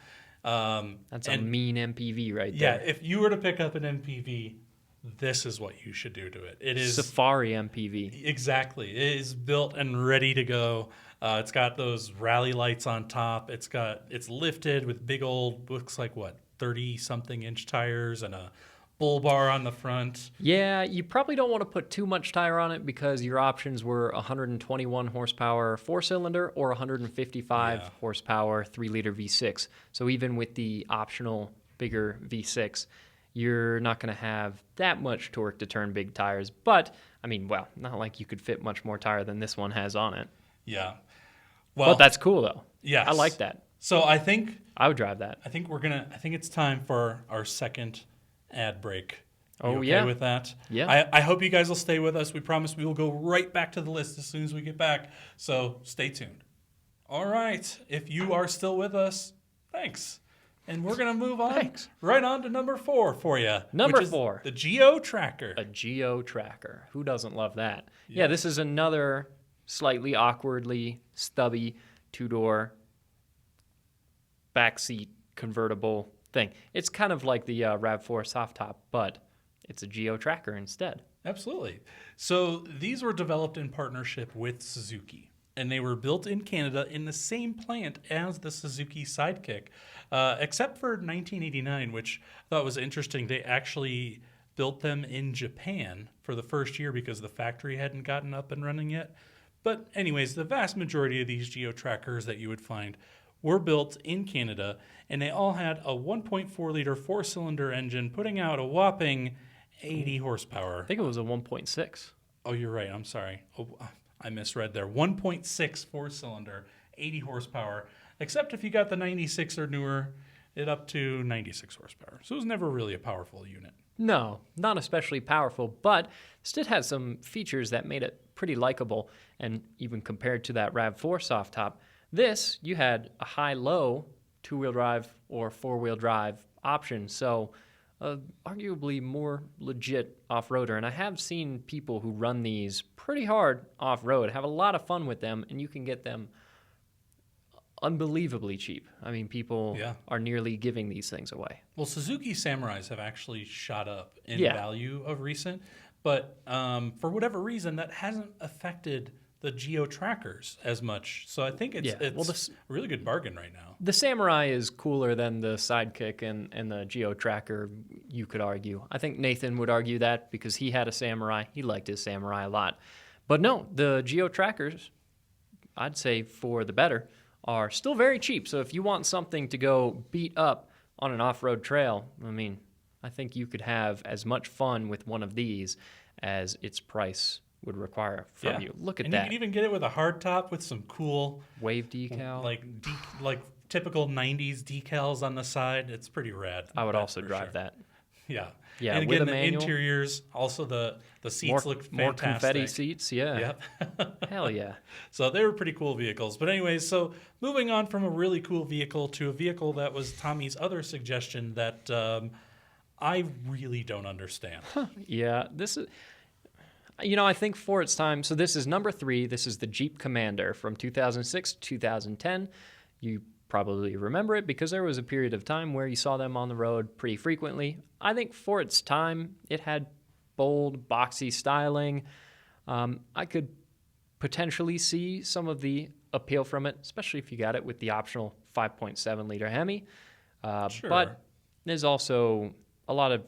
That's a mean MPV right yeah, there. if you were to pick up an MPV, this is what you should do to it. It is Safari MPV. Exactly. It is built and ready to go. It's got those rally lights on top. It's lifted with big old, looks like 30-something inch tires and a bull bar on the front. Yeah, you probably don't want to put too much tire on it because your options were 121 horsepower 4-cylinder or 155 horsepower 3-liter V6. So even with the optional bigger V6, you're not going to have that much torque to turn big tires. But, I mean, well, not like you could fit much more tire than this one has on it. Yeah. Well, but that's cool, though. Yes. I like that. So I think I would drive that. I think it's time for our second ad break. Are you okay with that? Yeah. I hope you guys will stay with us. We promise we will go right back to the list as soon as we get back. So stay tuned. All right. If you are still with us, thanks. And we're going to move on right on to number 4 for you. Number which is 4. The Geo Tracker. A Geo Tracker. Who doesn't love that? Yeah, this is another slightly awkwardly stubby 2-door backseat convertible thing. It's kind of like the RAV4 soft top, but it's a Geo Tracker instead. Absolutely. So these were developed in partnership with Suzuki, and they were built in Canada in the same plant as the Suzuki Sidekick, except for 1989, which I thought was interesting. They actually built them in Japan for the first year because the factory hadn't gotten up and running yet. But anyways, the vast majority of these Geo Trackers that you would find were built in Canada, and they all had a 1.4-liter 4-cylinder engine putting out a whopping 80 horsepower. I think it was a 1.6. Oh, you're right. I'm sorry. Oh, I misread there. 1.6 4-cylinder, 80 horsepower, except if you got the 96 or newer, it up to 96 horsepower. So it was never really a powerful unit. No, not especially powerful, but still had some features that made it pretty likable, and even compared to that RAV4 soft top, this, you had a high-low 2-wheel drive or 4-wheel drive option, so arguably more legit off-roader. And I have seen people who run these pretty hard off-road, have a lot of fun with them, and you can get them unbelievably cheap. I mean, people are nearly giving these things away. Well, Suzuki Samurais have actually shot up in value of recent, but for whatever reason, that hasn't affected the Geo Trackers as much. So I think it's a really good bargain right now. The Samurai is cooler than the Sidekick and the Geo Tracker, you could argue. I think Nathan would argue that because he had a Samurai. He liked his Samurai a lot. But no, the Geo Trackers, I'd say for the better, are still very cheap. So if you want something to go beat up on an off-road trail, I mean, I think you could have as much fun with one of these as its price would require from you. Look at that. And you can even get it with a hard top with some cool wave decal, like typical 90s decals on the side. It's pretty rad. I would also drive that. Yeah. Yeah, and with again, a the manual, interiors, also the seats look fantastic. More confetti seats, yeah. Yep. Hell yeah. So they were pretty cool vehicles. But anyways, so moving on from a really cool vehicle to a vehicle that was Tommy's other suggestion that I really don't understand. Yeah, this is... I think for its time, so this is number 3. This is the Jeep Commander from 2006 to 2010. You probably remember it because there was a period of time where you saw them on the road pretty frequently. I think for its time, it had bold, boxy styling. I could potentially see some of the appeal from it, especially if you got it with the optional 5.7-liter Hemi. Sure. But there's also a lot of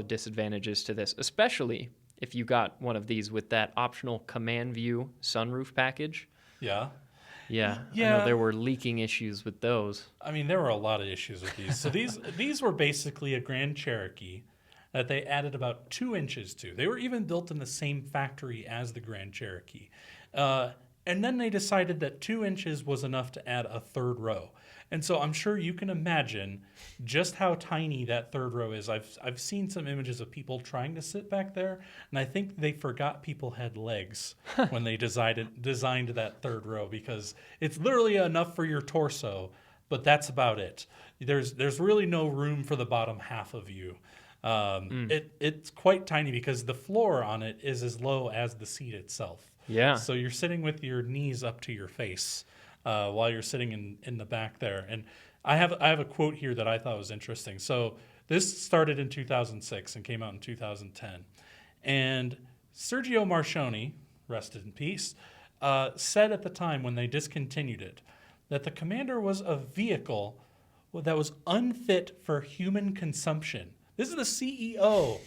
disadvantages to this, especially if you got one of these with that optional command view sunroof package. Yeah. Yeah, Yeah. I know there were leaking issues with those. I mean, there were a lot of issues with these. So these were basically a Grand Cherokee that they added about 2 inches to. They were even built in the same factory as the Grand Cherokee. And then they decided that 2 inches was enough to add a third row. And so I'm sure you can imagine just how tiny that third row is. I've seen some images of people trying to sit back there, and I think they forgot people had legs when they designed that third row, because it's literally enough for your torso, but that's about it. There's really no room for the bottom half of you. It's quite tiny because the floor on it is as low as the seat itself. Yeah. So you're sitting with your knees up to your face while you're sitting in the back there. And I have a quote here that I thought was interesting. So this started in 2006 and came out in 2010. And Sergio Marchionne, rest in peace, said at the time when they discontinued it that the Commander was a vehicle that was unfit for human consumption. This is the CEO,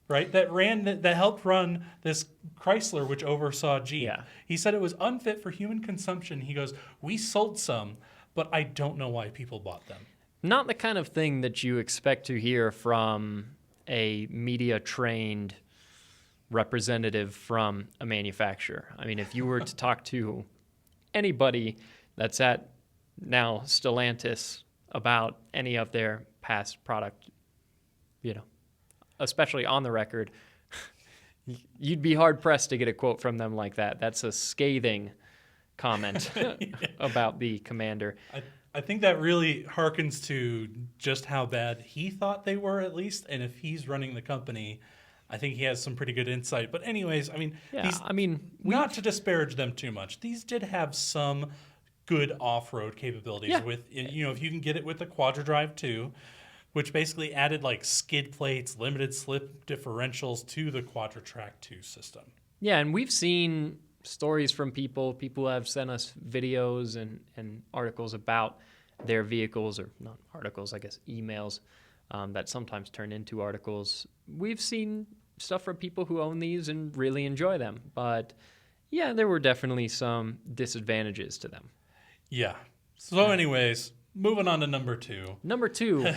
right, that helped run this Chrysler, which oversaw Jeep. Yeah. He said it was unfit for human consumption. He goes, we sold some, but I don't know why people bought them. Not the kind of thing that you expect to hear from a media-trained representative from a manufacturer. I mean, if you were to talk to anybody that's at now Stellantis about any of their past product, especially on the record, you'd be hard-pressed to get a quote from them like that. That's a scathing comment about the Commander. I think that really harkens to just how bad he thought they were, at least. And if he's running the company, I think he has some pretty good insight. But anyways, not to disparage them too much, these did have some good off-road capabilities with, if you can get it with the Quadra-Drive 2, which basically added like skid plates, limited slip differentials to the Quadra-Track 2 system. Yeah, and we've seen stories from people who have sent us videos and articles about their vehicles, or not articles, I guess emails that sometimes turn into articles. We've seen stuff from people who own these and really enjoy them. But yeah, there were definitely some disadvantages to them. Yeah. So anyways, moving on to number 2. Number 2,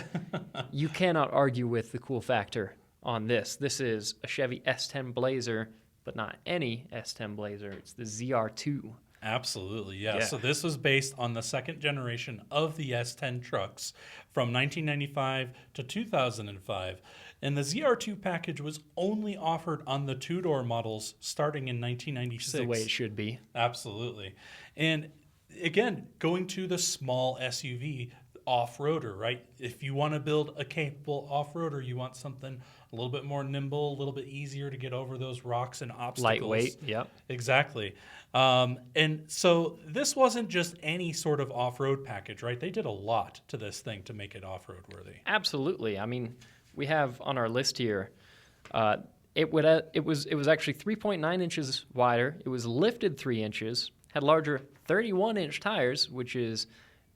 you cannot argue with the cool factor on this. This is a Chevy S10 Blazer, but not any S10 Blazer. It's the ZR2. Absolutely, yeah. So this was based on the second generation of the S10 trucks from 1995 to 2005. And the ZR2 package was only offered on the two-door models starting in 1996. It's the way it should be. Absolutely. And again, going to the small SUV off-roader, right? If you want to build a capable off-roader, you want something a little bit more nimble, a little bit easier to get over those rocks and obstacles. Lightweight, yep. Exactly. And so this wasn't just any sort of off-road package, right? They did a lot to this thing to make it off-road worthy. Absolutely. I mean, we have on our list here, it was actually 3.9 inches wider. It was lifted 3 inches, had larger 31-inch tires, which is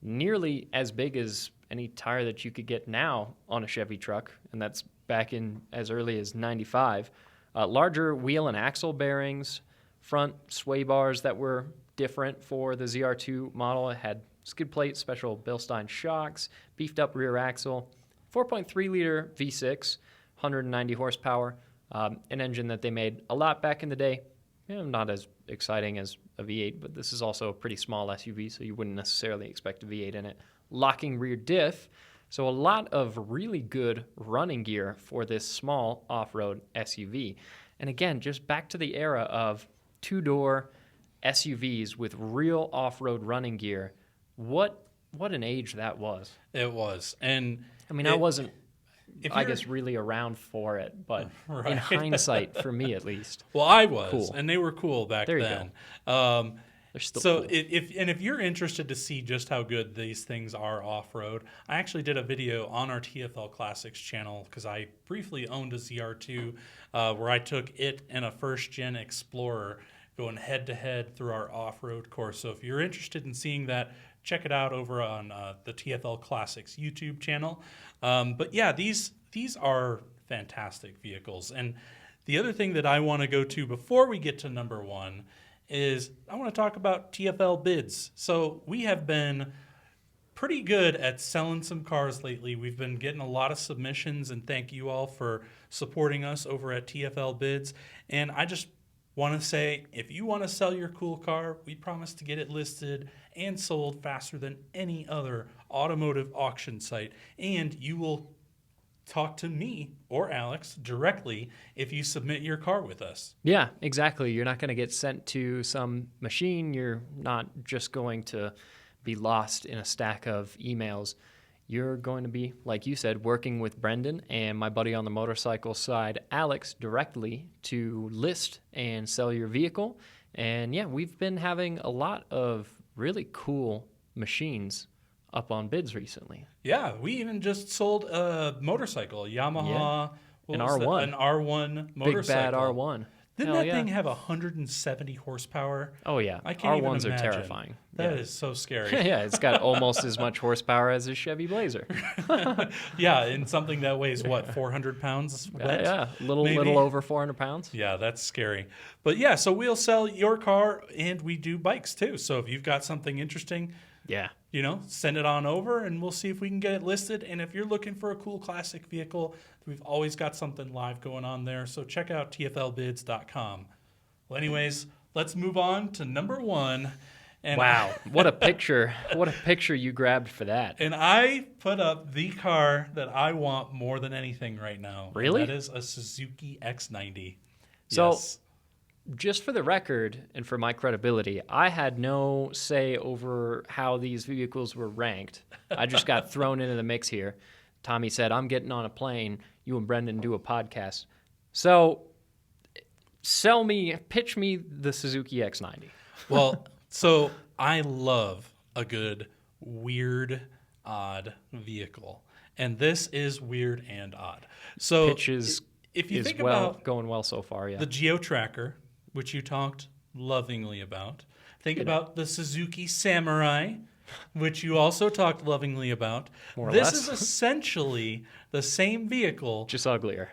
nearly as big as any tire that you could get now on a Chevy truck, and that's back in as early as 95. Larger wheel and axle bearings, front sway bars that were different for the ZR2 model. It had skid plate, special Bilstein shocks, beefed up rear axle, 4.3-liter V6, 190 horsepower, an engine that they made a lot back in the day. Not as exciting as a V8, but this is also a pretty small SUV, so you wouldn't necessarily expect a V8 in it. Locking rear diff, so a lot of really good running gear for this small off-road SUV. And again, just back to the era of two-door SUVs with real off-road running gear. What an age that was. It was. And I mean, I wasn't, I guess, really around for it, but in hindsight, for me at least. Well, I was, cool. And they were cool back there then. They're still so cool. if you're interested to see just how good these things are off-road, I actually did a video on our TFL Classics channel because I briefly owned a ZR2 where I took it and a first-gen Explorer going head-to-head through our off-road course. So if you're interested in seeing that, check it out over on the TFL Classics YouTube channel. But yeah, these are fantastic vehicles. And the other thing that I want to go to before we get to number 1 is I want to talk about TFL bids. So we have been pretty good at selling some cars lately. We've been getting a lot of submissions, and thank you all for supporting us over at TFL Bids. And I just want to say, if you want to sell your cool car, we promise to get it listed and sold faster than any other automotive auction site. And you will talk to me or Alex directly if you submit your car with us. Yeah, exactly. You're not going to get sent to some machine. You're not just going to be lost in a stack of emails. You're going to be, like you said, working with Brendan and my buddy on the motorcycle side, Alex, directly to list and sell your vehicle. And yeah, we've been having a lot of really cool machines up on bids recently. Yeah, we even just sold a motorcycle, a Yamaha, An R1. An R1 motorcycle. Big bad R1. Didn't Hell that yeah. thing have 170 horsepower? Oh, yeah. I can't R1s even are imagine. terrifying. That Yeah. is so scary. Yeah, it's got almost as much horsepower as a Chevy Blazer. Yeah, and something that weighs, what, 400 pounds? Yeah, Maybe? little over 400 pounds. Yeah, that's scary. But yeah, so we'll sell your car, and we do bikes too. So if you've got something interesting, Yeah. send it on over, and we'll see if we can get it listed. And if you're looking for a cool classic vehicle, we've always got something live going on there. So check out tflbids.com. Well, anyways, let's move on to number one. And Wow, what a picture. What a picture you grabbed for that. And I put up the car that I want more than anything right now. and Really? that is a Suzuki X90. So- Yes. Just for the record and for my credibility, I had no say over how these vehicles were ranked. I just got thrown into the mix here. Tommy said, I'm getting on a plane. You and Brendan do a podcast. So pitch me the Suzuki X90. Well, so I love a good, weird, odd vehicle. And this is weird and odd. So Pitch is think well about going well so far, yeah. the Geo Tracker, which you talked lovingly about. Think about the Suzuki Samurai, which you also talked lovingly about. More or This less. is essentially the same vehicle, Just uglier.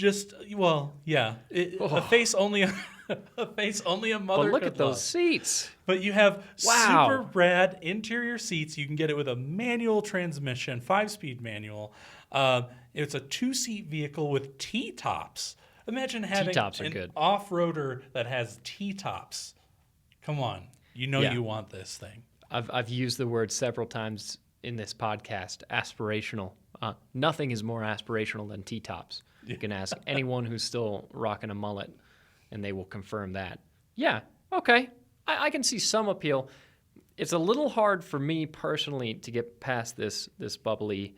a face only a face only a mother But look could at those love. seats. But you have Wow. super rad interior seats. You can get it with a manual transmission, 5-speed manual. It's a 2-seat vehicle with T-tops. Imagine having T-tops are an good. off-roader that has T-tops. Come on. Yeah. You want this thing. I've used the word several times in this podcast, aspirational. Nothing is more aspirational than T-tops. You can ask anyone who's still rocking a mullet, and they will confirm that. Yeah, okay. I can see some appeal. It's a little hard for me personally to get past this bubbly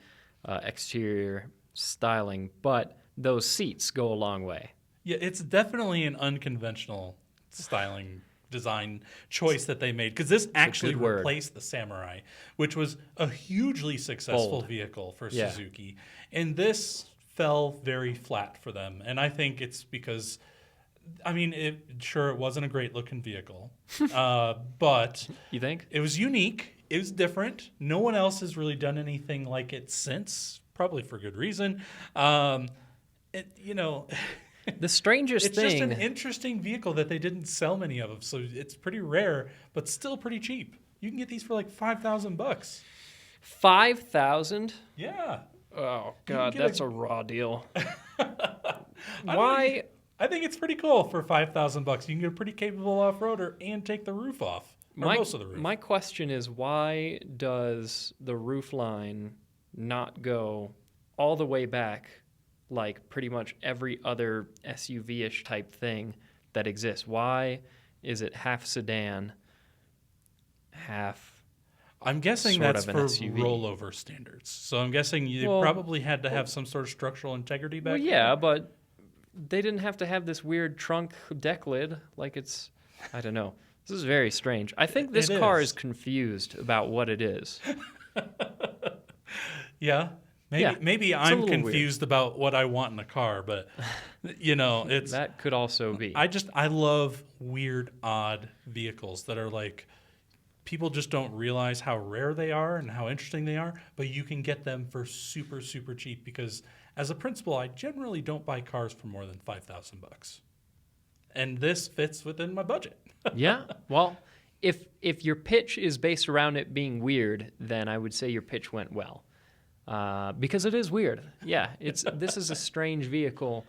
exterior styling, but those seats go a long way. Yeah, it's definitely an unconventional styling design choice that they made, because this actually good word. replaced the Samurai, which was a hugely successful Bold. vehicle for Yeah. Suzuki. And this fell very flat for them. And I think it's because, it wasn't a great looking vehicle, but You think? it was unique. It was different. No one else has really done anything like it since, probably for good reason. The strangest It's thing. just an interesting vehicle that they didn't sell many of them, so it's pretty rare, but still pretty cheap. You can get these for like $5,000. 5,000? Yeah. Oh can God, get that's a- a raw deal. Why? I think it's pretty cool for $5,000. You can get a pretty capable off-roader and take the roof off, or most of the roof. My question is, why does the roof line not go all the way back like pretty much every other SUV-ish type thing that exists? Why is it half sedan, half... I'm guessing sort that's of for an SUV. rollover standards. So I'm guessing you Well- probably had to have some sort of structural integrity back Well, then. yeah, but they didn't have to have this weird trunk deck lid like it's... I don't know. This is very strange. I think this It car is. is confused about what it is. Yeah. Maybe a I'm little weird. confused about what I want in a car, but it's That could also be. I love weird, odd vehicles that are like, people just don't realize how rare they are and how interesting they are, but you can get them for super, super cheap, because as a principal, I generally don't buy cars for more than $5,000. and this fits within my budget. Yeah. Well, if your pitch is based around it being weird, then I would say your pitch went well, because it is weird. Yeah, this is a strange vehicle.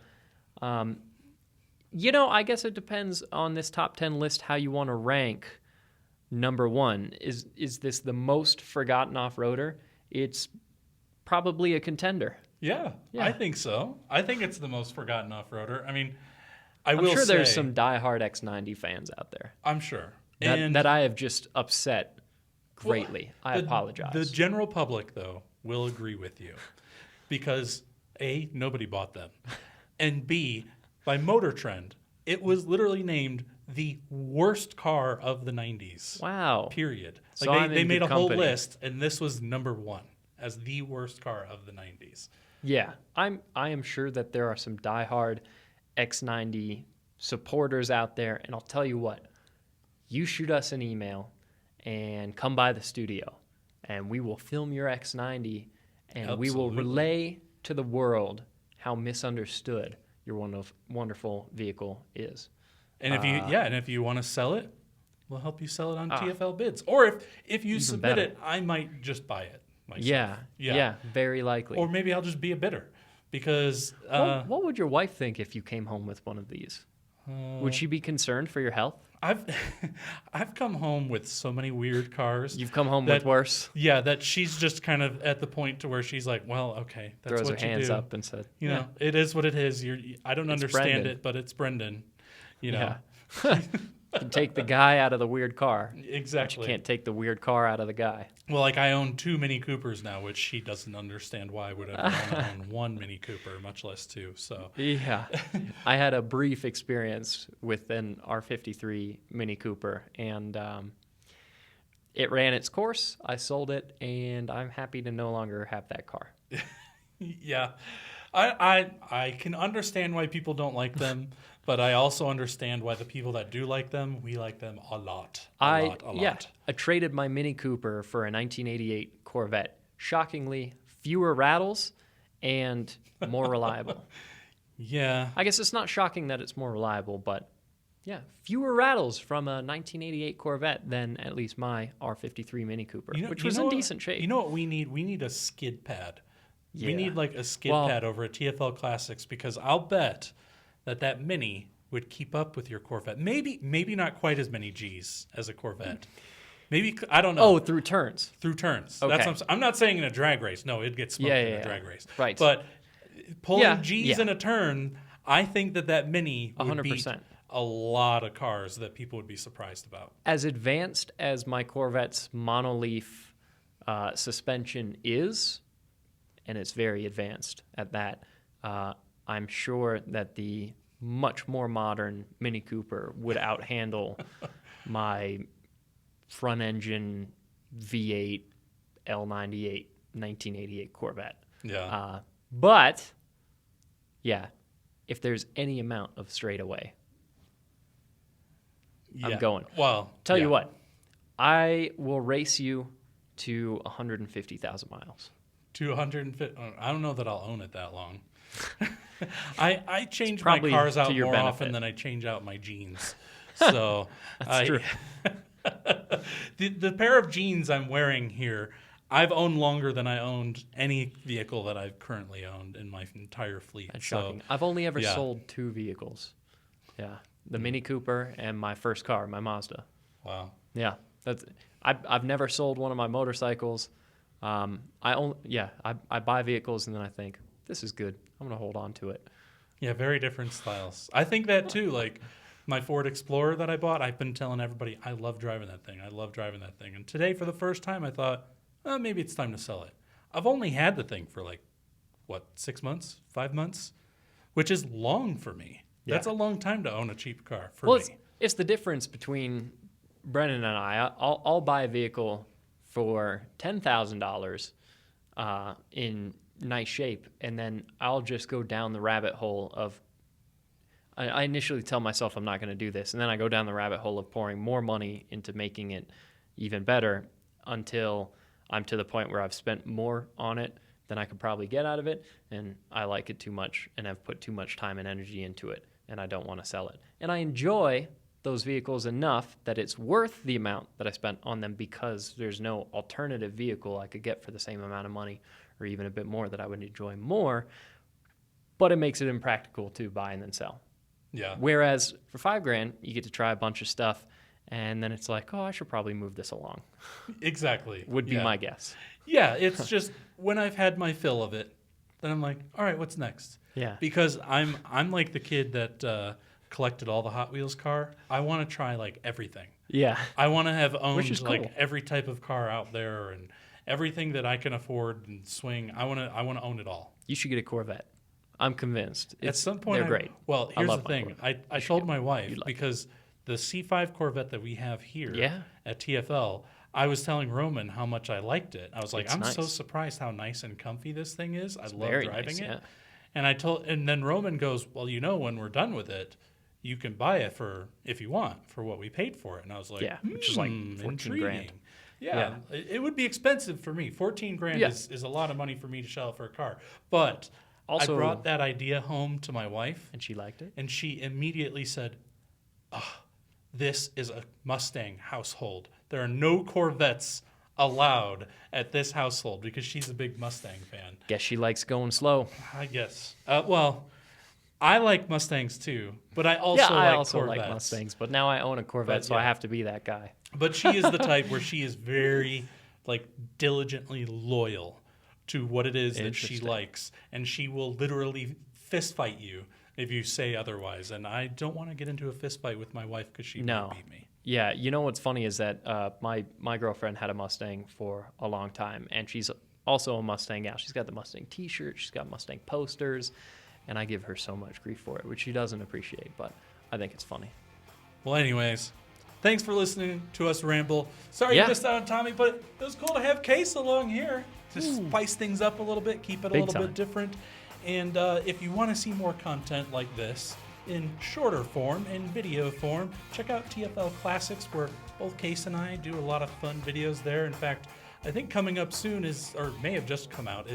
I guess it depends on this top 10 list how you want to rank. Number one, is this the most forgotten off-roader? It's probably a contender. Yeah, I think so. I think it's the most forgotten off-roader. I mean, I'm sure there's some diehard X90 fans out there. I'm sure. That I have just upset greatly. I apologize. The general public, though, will agree with you because A, nobody bought them, and B, by Motor Trend, it was literally named the worst car of the 90s. Wow. Period. So Like they made a whole company. list, and this was number one as the worst car of the 90s. Yeah, I am sure that there are some diehard X90 supporters out there, and I'll tell you what, you shoot us an email and come by the studio, and we will film your X90, and we will relay to the world how misunderstood your wonderful vehicle is. And if you want to sell it, we'll help you sell it on TFL bids. Or if you submit better. it, I might just buy it myself. Yeah, very likely. Or maybe I'll just be a bidder because what would your wife think if you came home with one of these? Would she be concerned for your health? I've come home with so many weird cars. You've come home with worse? Yeah, that she's just kind of at the point to where she's like, well, okay, that's Throws what her you hands do. up and said, You know, it is what it is. I don't understand Brendan. it, but it's Brendan. You know. Yeah. You can take the guy out of the weird car. Exactly. But you can't take the weird car out of the guy. Well, like I own 2 Mini Coopers now, which she doesn't understand why I would ever want to own 1 Mini Cooper, much less 2. So Yeah. I had a brief experience with an R53 Mini Cooper, and it ran its course. I sold it, and I'm happy to no longer have that car. yeah, I can understand why people don't like them, but I also understand why the people that do like them, we like them a lot. A lot. I traded my Mini Cooper for a 1988 Corvette. Shockingly, fewer rattles and more reliable. Yeah. I guess it's not shocking that it's more reliable, but yeah, fewer rattles from a 1988 Corvette than at least my R53 Mini Cooper, which was in decent shape. You know what we need? We need a skid pad. Yeah. We need like a skid pad over at TFL Classics because I'll bet that Mini would keep up with your Corvette. Maybe not quite as many G's as a Corvette. Maybe, I don't know. Oh, through turns. Through turns. Okay. That's what I'm not saying in a drag race. No, it gets smoked in a drag race. Right. But pulling G's in a turn, I think that Mini would 100%. Beat a lot of cars that people would be surprised about. As advanced as my Corvette's monoleaf suspension is, and it's very advanced at that, I'm sure that the much more modern Mini Cooper would outhandle my front-engine V8 L98 1988 Corvette. Yeah. But, yeah, if there's any amount of straightaway, I'm going. Well, Tell you what, I will race you to 150,000 miles. 250. I don't know that I'll own it that long. I change my probably cars out to your more benefit. often than I change out my jeans. So That's true. the pair of jeans I'm wearing here, I've owned longer than I owned any vehicle that I've currently owned in my entire fleet. That's shocking. I've only ever sold 2 vehicles. Yeah, the Mini Cooper and my first car, my Mazda. Wow. Yeah, I've never sold one of my motorcycles. I buy vehicles and then I think, this is good. I'm going to hold on to it. Yeah, very different styles. I think that too. Like my Ford Explorer that I bought, I've been telling everybody, I love driving that thing. I love driving that thing. And today, for the first time, I thought, maybe it's time to sell it. I've only had the thing for 6 months, 5 months, which is long for me. Yeah. That's a long time to own a cheap car for me. It's the difference between Brennan and I. I'll buy a vehicle for $10,000 in nice shape, and then I'll just go down the rabbit hole of I initially tell myself I'm not going to do this, and then I go down the rabbit hole of pouring more money into making it even better until I'm to the point where I've spent more on it than I could probably get out of it, and I like it too much and have put too much time and energy into it. and I don't want to sell it. And I enjoy those vehicles enough that it's worth the amount that I spent on them because there's no alternative vehicle I could get for the same amount of money or even a bit more that I would enjoy more. But it makes it impractical to buy and then sell. Yeah. Whereas for $5,000, you get to try a bunch of stuff, and then it's like, oh, I should probably move this along. Exactly. Would be Yeah. my guess. Yeah, it's just when I've had my fill of it, then I'm like, all right, what's next? Yeah. Because I'm like the kid that collected all the Hot Wheels car. I want to try like everything. Yeah. I want to have Which is owned cool. like every type of car out there and everything that I can afford and swing. I want to own it all. You should get a Corvette. I'm convinced. At some point, they're great. Well, I here's the love my thing. Corvette. I told my wife You'd like because the C5 Corvette that we have here Yeah. at TFL, I was telling Roman how much I liked it. I was like, It's I'm so nice. surprised how nice and comfy this thing is. I love very driving nice, it. yeah. And then Roman goes, well, when we're done with it, you can buy it if you want, for what we paid for it. And I was like, Yeah, which is like 14 intriguing. grand. Yeah, it would be expensive for me. 14 grand Yeah. is a lot of money for me to shell out for a car. But Also- I brought that idea home to my wife, And she liked it? and she immediately said, this is a Mustang household. There are no Corvettes allowed at this household because she's a big Mustang fan. Guess she likes going slow. I guess. Well, I like Mustangs too, but I also I like also Corvettes. like Mustangs, but now I own a Corvette, But, so I yeah. have to be that guy. But she is the type where she is very diligently loyal to what it is that she Interesting. likes, and she will literally fist fight you if you say otherwise. And I don't want to get into a fist fight with my wife because she No. might beat me. Yeah, you know what's funny is that my girlfriend had a Mustang for a long time, and she's also a Mustang gal. She's got the Mustang T-shirt, she's got Mustang posters, and I give her so much grief for it, which she doesn't appreciate, but I think it's funny. Well, anyways, thanks for listening to us ramble. Sorry Yeah. you missed out on Tommy, but it was cool to have Case along here to spice things up a little bit, keep it a Big little time. bit different. And if you want to see more content like this in shorter form, in video form, check out TFL Classics, where both Case and I do a lot of fun videos there. In fact, I think coming up soon or may have just come out,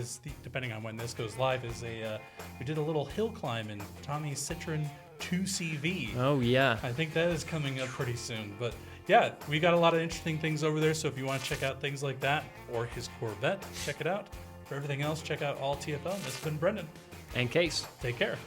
depending on when this goes live, we did a little hill climb in Tommy's Citroen 2CV. Oh, yeah. I think that is coming up pretty soon. But yeah, we got a lot of interesting things over there. So if you want to check out things like that or his Corvette, check it out. For everything else, check out all TFL. This has been Brendan. And Case. Take care.